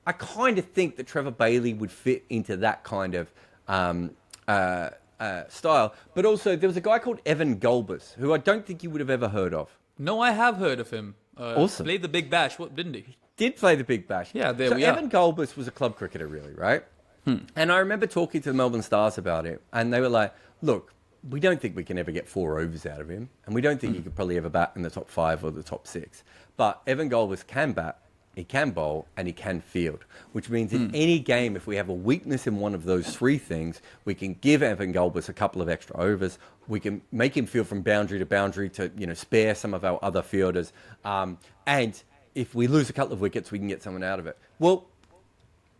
I kind of think that Trevor Bailey would fit into that kind of style. But also, there was a guy called Evan Gulbis, who I don't think you would have ever heard of. No, I have heard of him. Awesome. Played the Big Bash, didn't he? Did play the Big Bash. Yeah, there we are. are. Evan Gulbis was a club cricketer, really, right? And I remember talking to the Melbourne Stars about it, and they were like, look, we don't think we can ever get 4 overs out of him, and we don't think he could probably ever bat in the top 5 or the top 6. But Evan Gulbis can bat, he can bowl, and he can field, which means in any game, if we have a weakness in one of those 3 things, we can give Evan Gulbis a couple of extra overs. We can make him field from boundary to boundary to, spare some of our other fielders. And if we lose a couple of wickets, we can get someone out of it. Well,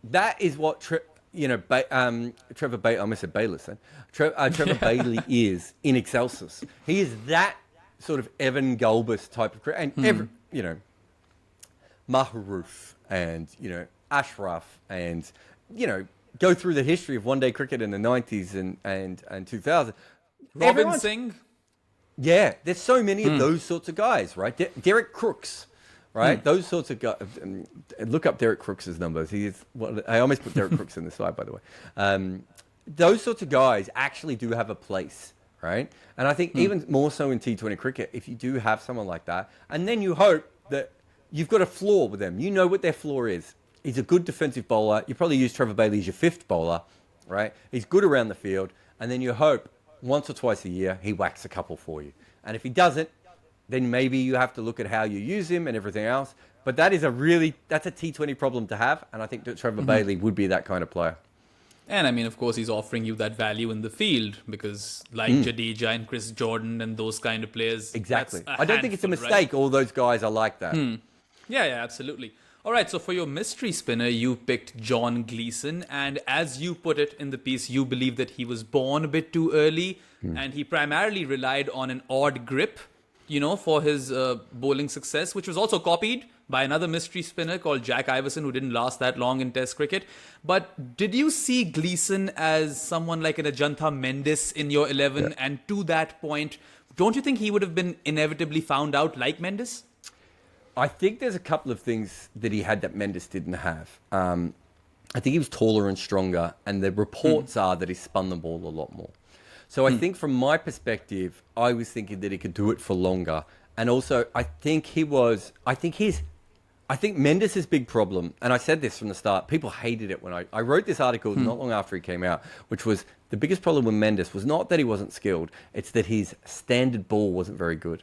that is what Trevor Bailey, I almost said Bayless then. Trevor Bailey is in excelsis. He is that sort of Evan Gulbis type of cricket. And Mahroof and, Ashraf and, go through the history of one-day cricket in the 90s and 2000. Robin Singh? Yeah, there's so many of those sorts of guys, right? Derek Crooks, right? Those sorts of guys. Look up Derek Crooks' numbers. I almost put Derek Crooks in the slide, by the way. Those sorts of guys actually do have a place, right? And I think even more so in T20 cricket, if you do have someone like that, and then you hope that you've got a flaw with them. You know what their flaw is. He's a good defensive bowler. You probably use Trevor Bailey as your 5th bowler, right? He's good around the field. And then you hope once or twice a year he whacks a couple for you. And if he doesn't, then maybe you have to look at how you use him and everything else. But that's a T20 problem to have. And I think that Trevor Bailey would be that kind of player. And I mean, of course, he's offering you that value in the field because like Jadeja and Chris Jordan and those kind of players. Exactly. I don't think it's a mistake. Right? All those guys are like that. Yeah, absolutely. All right, so for your mystery spinner, you picked John Gleason. And as you put it in the piece, you believe that he was born a bit too early and he primarily relied on an odd grip, for his bowling success, which was also copied by another mystery spinner called Jack Iverson, who didn't last that long in Test cricket. But did you see Gleason as someone like an Ajantha Mendis in your 11? Yeah. And to that point, don't you think he would have been inevitably found out like Mendis? I think there's a couple of things that he had that Mendis didn't have. I think he was taller and stronger, and the reports are that he spun the ball a lot more. So I think from my perspective, I was thinking that he could do it for longer. And also, I think Mendes' big problem, and I said this from the start, people hated it when I wrote this article not long after he came out, which was the biggest problem with Mendes was not that he wasn't skilled, it's that his standard ball wasn't very good.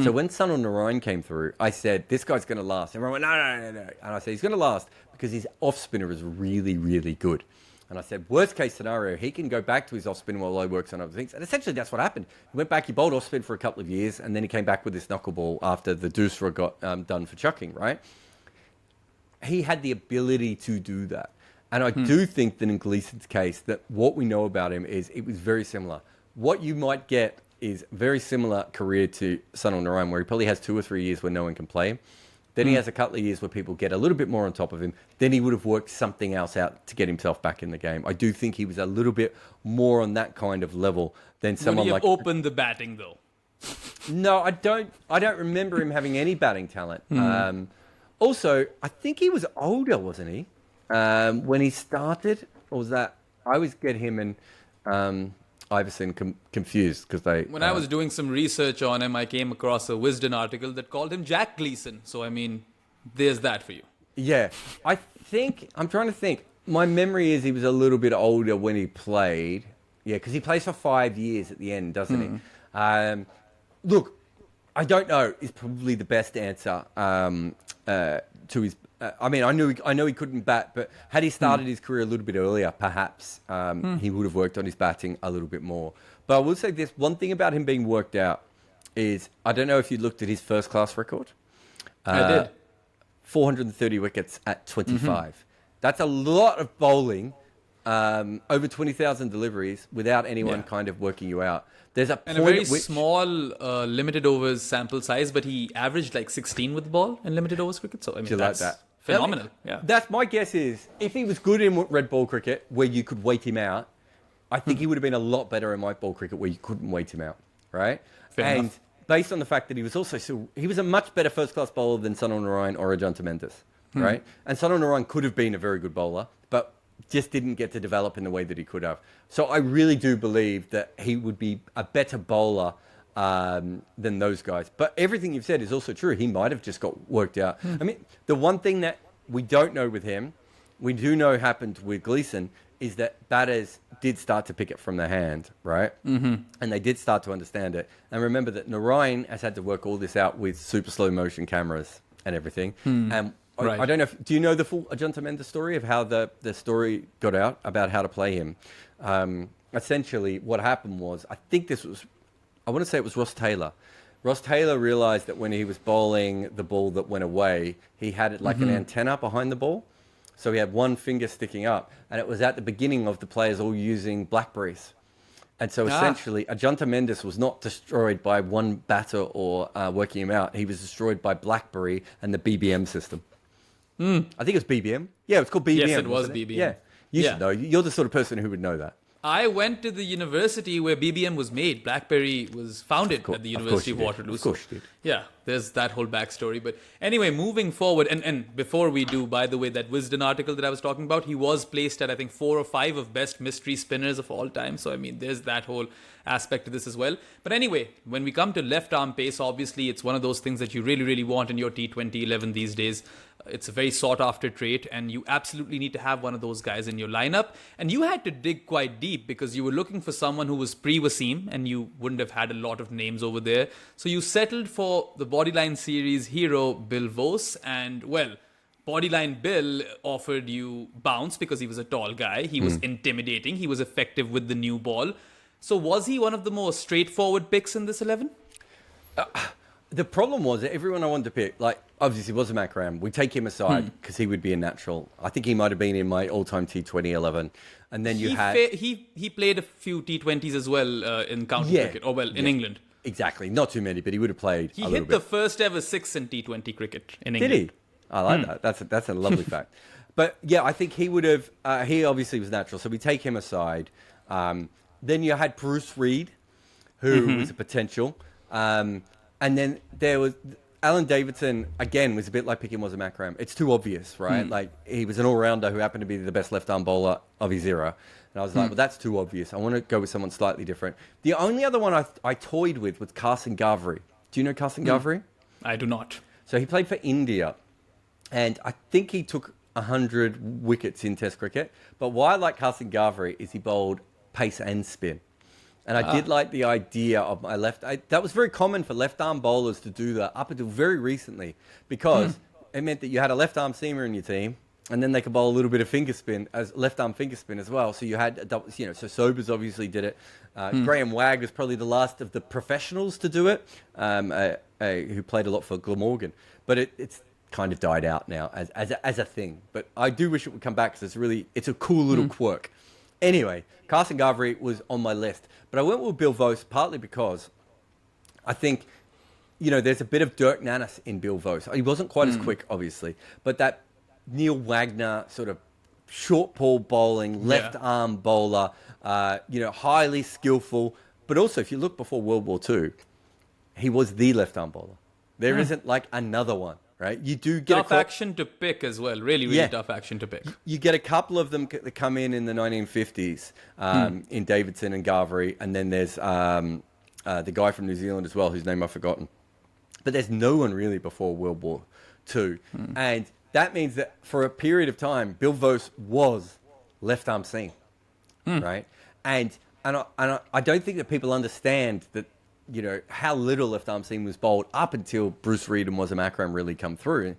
So when Sunil Narine came through, I said, this guy's going to last. Everyone went, no. And I said, he's going to last because his off-spinner is really, really good. And I said, worst case scenario, he can go back to his off-spin while he works on other things. And essentially that's what happened. He went back, he bowled off-spin for a couple of years, and then he came back with this knuckleball after the Doosra got done for chucking, right? He had the ability to do that. And I do think that in Gleason's case, that what we know about him is it was very similar. What you might get is very similar career to Sunil Narine, where he probably has 2 or 3 years where no one can play him. Then he has a couple of years where people get a little bit more on top of him. Then he would have worked something else out to get himself back in the game. I do think he was a little bit more on that kind of level than someone like... Would he have opened the batting, though? No, I don't remember him having any batting talent. Also, I think he was older, wasn't he? When he started? Or was that... I always get him and Iverson confused because they... When I was doing some research on him, I came across a Wisden article that called him Jack Gleason. So, I mean, there's that for you. Yeah. I'm trying to think. My memory is he was a little bit older when he played. Yeah, because he plays for 5 years at the end, doesn't he? Look, I don't know is probably the best answer to his... I mean, I know he couldn't bat, but had he started his career a little bit earlier, perhaps he would have worked on his batting a little bit more. But I will say this, one thing about him being worked out is, I don't know if you looked at his first-class record. I did. 430 wickets at 25. That's a lot of bowling, over 20,000 deliveries without anyone kind of working you out. There's a point and a very small limited overs sample size, but he averaged like 16 with the ball in limited overs cricket. So I mean, that's like that? phenomenal. Yeah. That's my guess is if he was good in red ball cricket where you could wait him out, I think he would have been a lot better in white ball cricket where you couldn't wait him out, right? Fair enough. Based on the fact that he was also he was a much better first class bowler than Sunil Narine or Aurojyoti Senapati, right? And Sunil Narine could have been a very good bowler, but just didn't get to develop in the way that he could have. So I really do believe that he would be a better bowler than those guys. But everything you've said is also true. He might have just got worked out. I mean, the one thing that we don't know with him, we do know happened with Gleason, is that batters did start to pick it from the hand, right? And they did start to understand it. And remember that Narine has had to work all this out with super slow motion cameras and everything. And Right. I don't know do you know the full Aurojyoti Senapati story of how the story got out about how to play him? Essentially, what happened was, I want to say it was Ross Taylor. Ross Taylor realized that when he was bowling the ball that went away, he had it like an antenna behind the ball. So he had one finger sticking up, and it was at the beginning of the players all using Blackberries. And so essentially, Aurojyoti Senapati was not destroyed by one batter or working him out. He was destroyed by BlackBerry and the BBM system. I think it was BBM. Yeah, it's called BBM. Yes, it was BBM. Yeah, you should know. You're the sort of person who would know that. I went to the university where BBM was made. BlackBerry was founded at the University of Waterloo. Of course you did. Yeah, there's that whole backstory. But anyway, moving forward, and before we do, by the way, that Wisden article that I was talking about, he was placed at, I think, 4 or 5 of best mystery spinners of all time. So, I mean, there's that whole aspect to this as well. But anyway, when we come to left arm pace, obviously, it's one of those things that you really, really want in your T20 11 these days. It's a very sought-after trait, and you absolutely need to have one of those guys in your lineup. And you had to dig quite deep because you were looking for someone who was pre-Wasim, and you wouldn't have had a lot of names over there. So you settled for the Bodyline series hero, Bill Voce, and, well, Bodyline Bill offered you bounce because he was a tall guy. He was intimidating. He was effective with the new ball. So was he one of the more straightforward picks in this 11? The problem was that everyone I wanted to pick, like, obviously was a Makram. We take him aside because he would be a natural. I think he might have been in my all-time T20 11. And then he played a few T20s as well in county cricket, or well, in England. Exactly. Not too many, but he would have played He hit the first ever 6 in T20 cricket in England. Did he? I like that. That's a lovely fact. But yeah, I think he would have, he obviously was natural. So we take him aside. Then you had Bruce Reid, who was a potential. And then there was, Alan Davidson, again, was a bit like picking Wazimakram. It's too obvious, right? Like, he was an all-rounder who happened to be the best left-arm bowler of his era. And I was like, well, that's too obvious. I want to go with someone slightly different. The only other one I toyed with was Carson Ghavri. Do you know Carson Ghavri? I do not. So he played for India. And I think he took 100 wickets in Test cricket. But why I like Carson Ghavri is he bowled pace and spin. And I did like the idea of my that was very common for left-arm bowlers to do that up until very recently, because it meant that you had a left-arm seamer in your team, and then they could bowl a little bit of finger spin, as left-arm finger spin as well. So you had, so Sobers obviously did it. Graham Wagg was probably the last of the professionals to do it, who played a lot for Glamorgan. But it's kind of died out now as a thing. But I do wish it would come back, because it's a cool little quirk. Anyway, Carson Ghavri was on my list. But I went with Bill Voce partly because I think, there's a bit of Dirk Nannes in Bill Voce. He wasn't quite as quick, obviously, but that Neil Wagner sort of short ball bowling, left arm bowler, highly skillful. But also, if you look before World War II, he was the left arm bowler. There isn't like another one. Right, you do get tough action to pick as well. Really tough action to pick. You get a couple of them that come in the 1950s in Davidson and Ghavri, and then there's the guy from New Zealand as well, whose name I've forgotten. But there's no one really before World War II, and that means that for a period of time, Bill Voce was left arm seam, right? And I don't think that people understand that. How little left-arm seam was bowled up until Bruce Reid and Wazimakram really come through.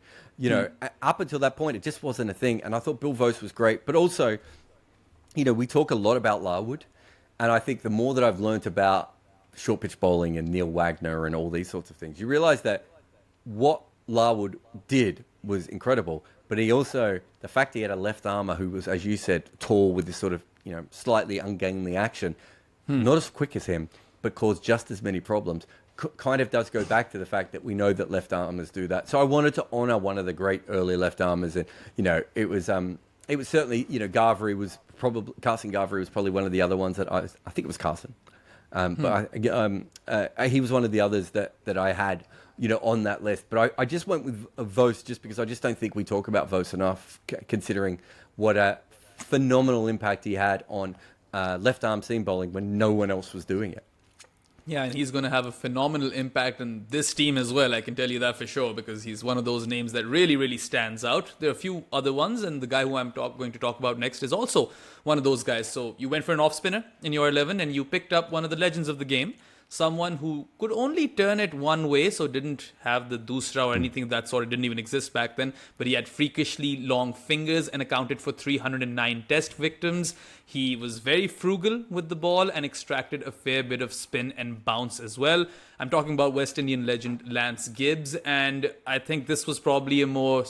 Up until that point, it just wasn't a thing. And I thought Bill Voce was great. But also, we talk a lot about Larwood. And I think the more that I've learnt about short pitch bowling and Neil Wagner and all these sorts of things, you realise that what Larwood did was incredible. But he also, the fact he had a left-armer who was, as you said, tall with this sort of, slightly ungainly action, not as quick as him, but caused just as many problems, kind of does go back to the fact that we know that left-armers do that. So I wanted to honour one of the great early left-armers. And, it was certainly, Carson Ghavri was probably one of the other ones that I think it was Carson. But he was one of the others that I had, on that list. But I just went with Voce just because I just don't think we talk about Voce enough, considering what a phenomenal impact he had on left-arm seam bowling when no one else was doing it. Yeah, and he's going to have a phenomenal impact on this team as well, I can tell you that for sure, because he's one of those names that really, really stands out. There are a few other ones, and the guy who I'm going to talk about next is also one of those guys. So you went for an off-spinner in your 11, and you picked up one of the legends of the game, someone who could only turn it one way, so didn't have the doosra or anything of that sort. It didn't even exist back then, but he had freakishly long fingers and accounted for 309 test victims. He was very frugal with the ball and extracted a fair bit of spin and bounce as well. I'm talking about West Indian legend Lance Gibbs, and I think this was probably a more,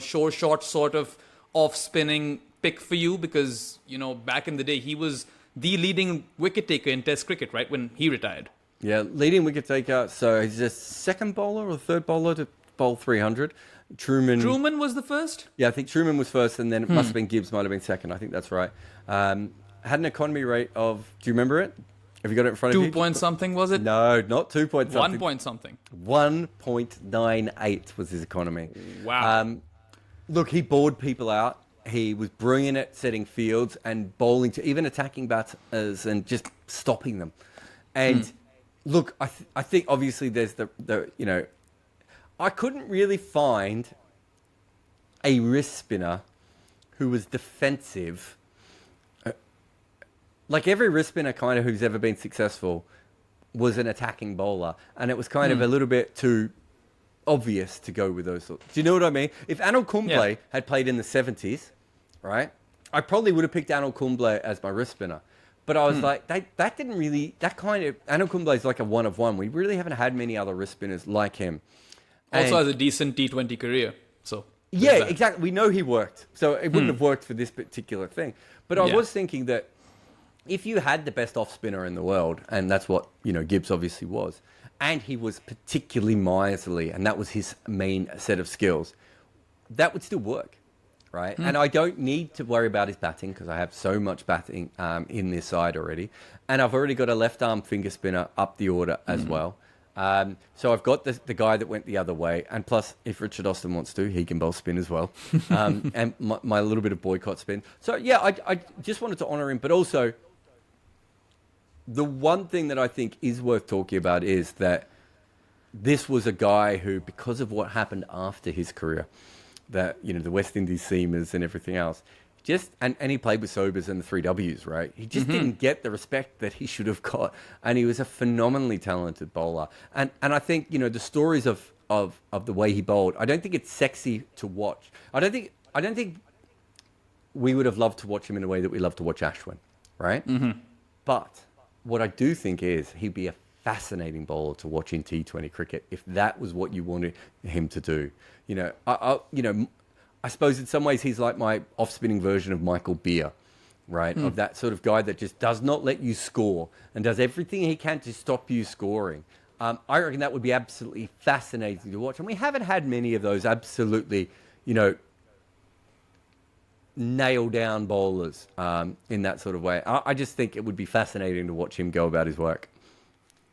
sure shot sort of off-spinning pick for you because, back in the day, he was the leading wicket taker in Test cricket, right, when he retired. Yeah, leading wicket taker. So he's a second bowler or third bowler to bowl 300. Truman was the first? Yeah, I think Truman was first, and then it must have been Gibbs might have been second. I think that's right. Had an economy rate of, do you remember it? Have you got it in front of you? 2 point something, was it? No, not 2 point something. 1 point something. 1.98 was his economy. Wow. Look, he bored people out. He was brilliant at setting fields and bowling to even attacking batters and just stopping them. And look, I think obviously there's the I couldn't really find a wrist spinner who was defensive. Like every wrist spinner kind of who's ever been successful was an attacking bowler. And it was kind of a little bit too obvious to go with those sorts. Do you know what I mean? If Anil Kumble had played in the 70s, right, I probably would have picked Anil Kumble as my wrist spinner. But I was like, that didn't really, that kind of, Anil Kumble is like a one of one. We really haven't had many other wrist spinners like him. Also has a decent T20 career. So yeah, exactly. We know he worked. So it wouldn't have worked for this particular thing. But I was thinking that if you had the best off spinner in the world, and that's what, Gibbs obviously was, and he was particularly miserly, and that was his main set of skills, that would still work, right? And I don't need to worry about his batting because I have so much batting in this side already. And I've already got a left-arm finger spinner up the order as well. So I've got the guy that went the other way. And plus, if Richard Austin wants to, he can bowl spin as well. And my little bit of Boycott spin. So, yeah, I just wanted to honour him. But also, the one thing that I think is worth talking about is that this was a guy who, because of what happened after his career, that, you know, the West Indies seamers and everything else, and he played with Sobers and the 3Ws, right? He just didn't get the respect that he should have got. And he was a phenomenally talented bowler. And I think, you know, the stories of the way he bowled, I don't think it's sexy to watch. I don't think we would have loved to watch him in a way that we love to watch Ashwin, right? But what I do think is he'd be a fascinating bowler to watch in T20 cricket if that was what you wanted him to do. You know, I suppose in some ways he's like my off-spinning version of Michael Beer, right? Of that sort of guy that just does not let you score and does everything he can to stop you scoring. I reckon that would be absolutely fascinating to watch. And we haven't had many of those absolutely, you know, nail-down bowlers in that sort of way. I just think it would be fascinating to watch him go about his work.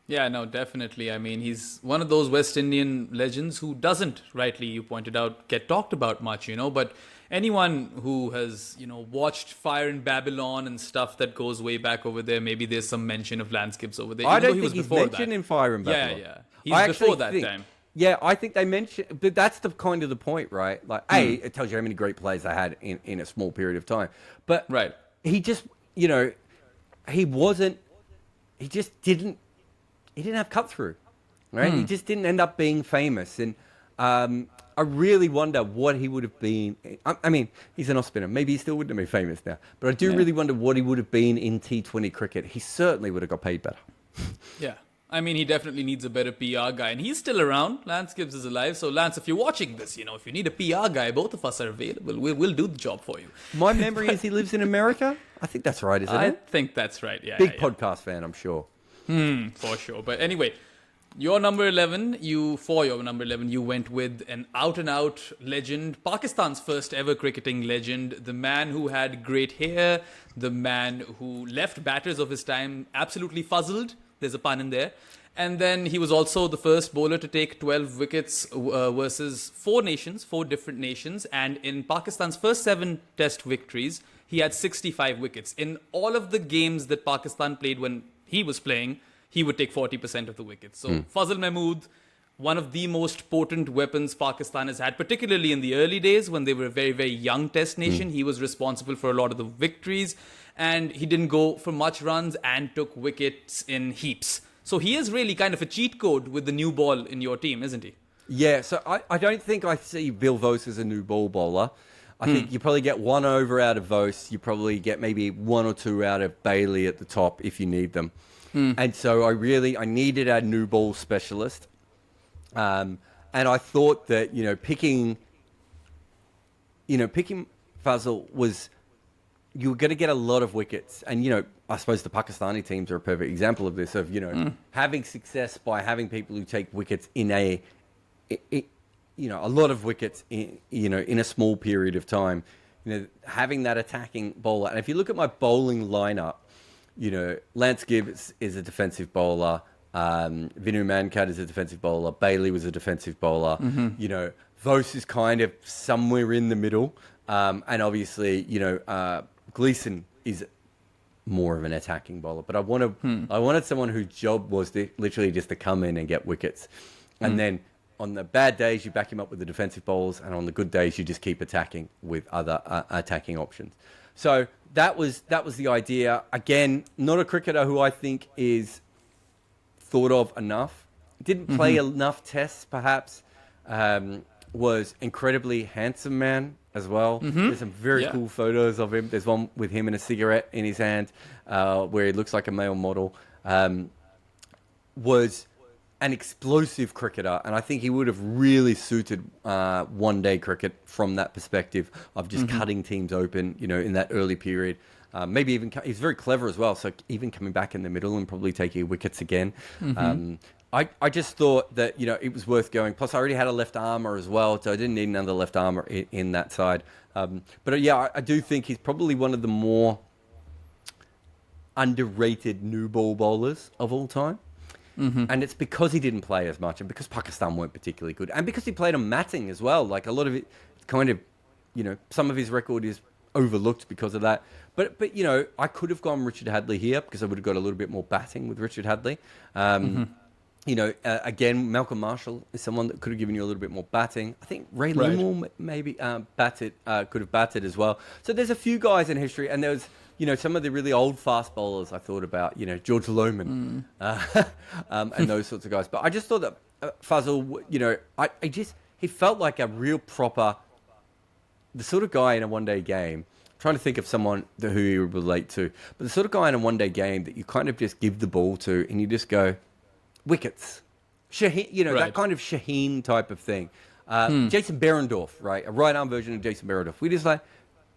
Yeah, no, definitely. I mean, he's one of those West Indian legends who doesn't, rightly, you pointed out, get talked about much, you know. But anyone who has, you know, watched Fire in Babylon and stuff that goes way back over there, maybe there's some mention of landscapes over there. I don't think he's mentioned in Fire in Babylon. Yeah. He's before that time. Yeah, I think they mentioned, but that's the kind of the point, right? Like, it tells you how many great players they had in a small period of time. But he just, you know, he didn't have cut through, right? He just didn't end up being famous. And I really wonder what he would have been. I mean, he's an off-spinner. Maybe he still wouldn't have been famous now. But I do really wonder what he would have been in T20 cricket. He certainly would have got paid better. Yeah. I mean, he definitely needs a better PR guy. And he's still around. Lance Gibbs is alive. So, Lance, if you're watching this, you know, if you need a PR guy, both of us are available. We'll do the job for you. My memory is he lives in America. I think that's right, isn't it? I think that's right, yeah. Big podcast fan, I'm sure. For sure. But anyway, your number 11, you went with an out-and-out legend, Pakistan's first ever cricketing legend, the man who had great hair, the man who left batters of his time absolutely fuzzled. There's a pun in there. And then he was also the first bowler to take 12 wickets versus four different nations. And in Pakistan's first 7 test victories, he had 65 wickets. In all of the games that Pakistan played when he was playing, he would take 40% of the wickets. So Fazal Mahmood, one of the most potent weapons Pakistan has had, particularly in the early days when they were a very, very young test nation. He was responsible for a lot of the victories, and he didn't go for much runs and took wickets in heaps. So he is really kind of a cheat code with the new ball in your team, isn't he? Yeah, so I don't think I see Bill Voce as a new ball bowler. I think you probably get 1 over out of Voce. You probably get maybe 1 or 2 out of Bailey at the top if you need them. And so I needed a new ball specialist. And I thought that, picking Fazal was, you were going to get a lot of wickets. And, I suppose the Pakistani teams are a perfect example of this, of, having success by having people who take wickets in a lot of wickets in a small period of time. Having that attacking bowler. And if you look at my bowling lineup, Lance Gibbs is a defensive bowler. Vinu Mankad is a defensive bowler. Bailey was a defensive bowler. Voce is kind of somewhere in the middle. And obviously, Gleason is more of an attacking bowler. But I wanted someone whose job was literally just to come in and get wickets. And then on the bad days, you back him up with the defensive bowls. And on the good days, you just keep attacking with other attacking options. So that was the idea. Again, not a cricketer who I think is thought of enough. Didn't play enough tests, perhaps. Was incredibly handsome man as well. There's some very cool photos of him. There's one with him and a cigarette in his hand, where he looks like a male model. Was an explosive cricketer, and I think he would have really suited one-day cricket from that perspective of just cutting teams open, in that early period. Maybe even he's very clever as well, so even coming back in the middle and probably taking wickets again. I just thought that it was worth going. Plus, I already had a left armour as well, so I didn't need another left armour in that side. But I do think he's probably one of the more underrated new ball bowlers of all time. And it's because he didn't play as much and because Pakistan weren't particularly good and because he played on matting as well. Like a lot of it kind of, some of his record is overlooked because of that. But I could have gone Richard Hadley here because I would have got a little bit more batting with Richard Hadley. Again, Malcolm Marshall is someone that could have given you a little bit more batting. I think Ray Limwell maybe could have batted as well. So there's a few guys in history, and there was, some of the really old fast bowlers I thought about, George Lohman, and those sorts of guys. But I just thought that Fazal, he felt like a real proper, the sort of guy in a one-day game. Trying to think of someone who you would relate to, but the sort of guy in a one-day game that you kind of just give the ball to, and you just go, wickets, Shaheen, that kind of Shaheen type of thing. Jason Behrendorff, right? A right-arm version of Jason Behrendorff. We just like,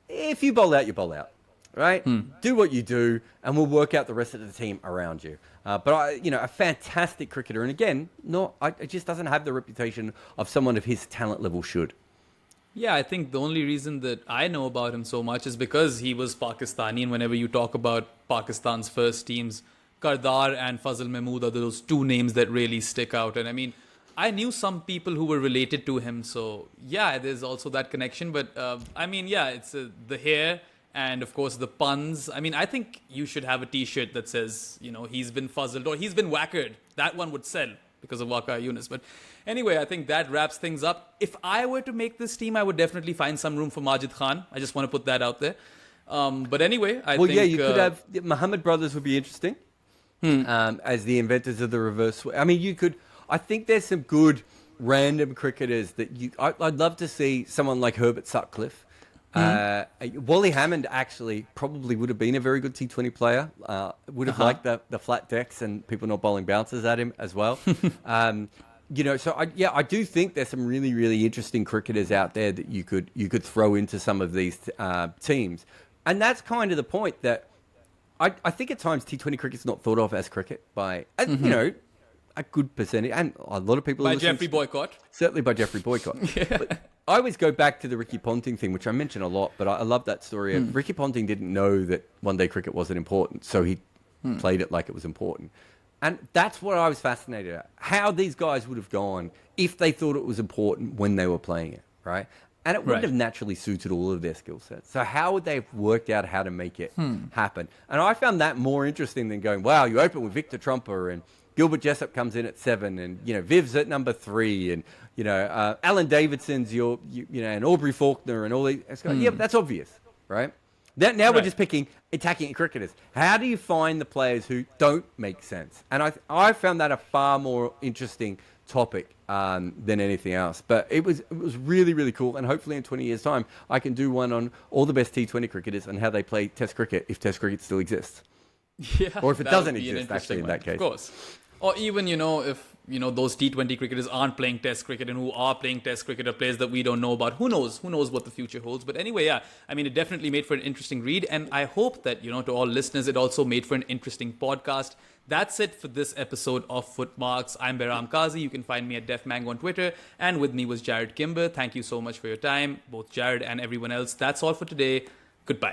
if you bowl out, you bowl out, right? Do what you do, and we'll work out the rest of the team around you. But a fantastic cricketer, and again, it just doesn't have the reputation of someone of his talent level should. Yeah, I think the only reason that I know about him so much is because he was Pakistani, and whenever you talk about Pakistan's first teams, Kardar and Fazal Mahmood are those two names that really stick out. And I mean, I knew some people who were related to him, so yeah, there's also that connection. But it's the hair and of course the puns. I mean, I think you should have a T-shirt that says, he's been fuzzled or he's been whackered. That one would sell because of Waqar Yunus. But anyway, I think that wraps things up. If I were to make this team, I would definitely find some room for Majid Khan. I just want to put that out there. But anyway, I think... you could have... Muhammad brothers would be interesting as the inventors of the reverse... I mean, you could... I think there's some good random cricketers that I'd love to see someone like Herbert Sutcliffe. Wally Hammond actually probably would have been a very good T20 player. Would have liked the flat decks and people not bowling bouncers at him as well. I do think there's some really, really interesting cricketers out there that you could throw into some of these teams. And that's kind of the point that I think at times T20 cricket's not thought of as cricket by, a good percentage, and a lot of people... By Geoffrey Boycott. Certainly by Geoffrey Boycott. But I always go back to the Ricky Ponting thing, which I mention a lot, but I love that story. Ricky Ponting didn't know that one-day cricket wasn't important, so he played it like it was important. And that's what I was fascinated at, how these guys would have gone if they thought it was important when they were playing it, right? And it wouldn't have naturally suited all of their skill sets. So how would they have worked out how to make it happen? And I found that more interesting than going, wow, you open with Victor Trumper and Gilbert Jessop comes in at 7 and, Viv's at number 3 and, Alan Davidson's and Aubrey Faulkner and all these. Yeah, but that's obvious, right? Now we're just picking attacking cricketers. How do you find the players who don't make sense? And I found that a far more interesting topic than anything else. But it was really, really cool. And hopefully in 20 years' time, I can do one on all the best T20 cricketers and how they play Test cricket, if Test cricket still exists. Yeah, or if it doesn't exist, actually, in that case. Of course. Or even, if, those T20 cricketers aren't playing Test cricket and who are playing Test cricket are players that we don't know about. Who knows? Who knows what the future holds? But anyway, yeah, I mean, it definitely made for an interesting read. And I hope that, to all listeners, it also made for an interesting podcast. That's it for this episode of FootMarks. I'm Behram Qazi. You can find me at DefMango on Twitter. And with me was Jarrod Kimber. Thank you so much for your time, both Jarrod and everyone else. That's all for today. Goodbye.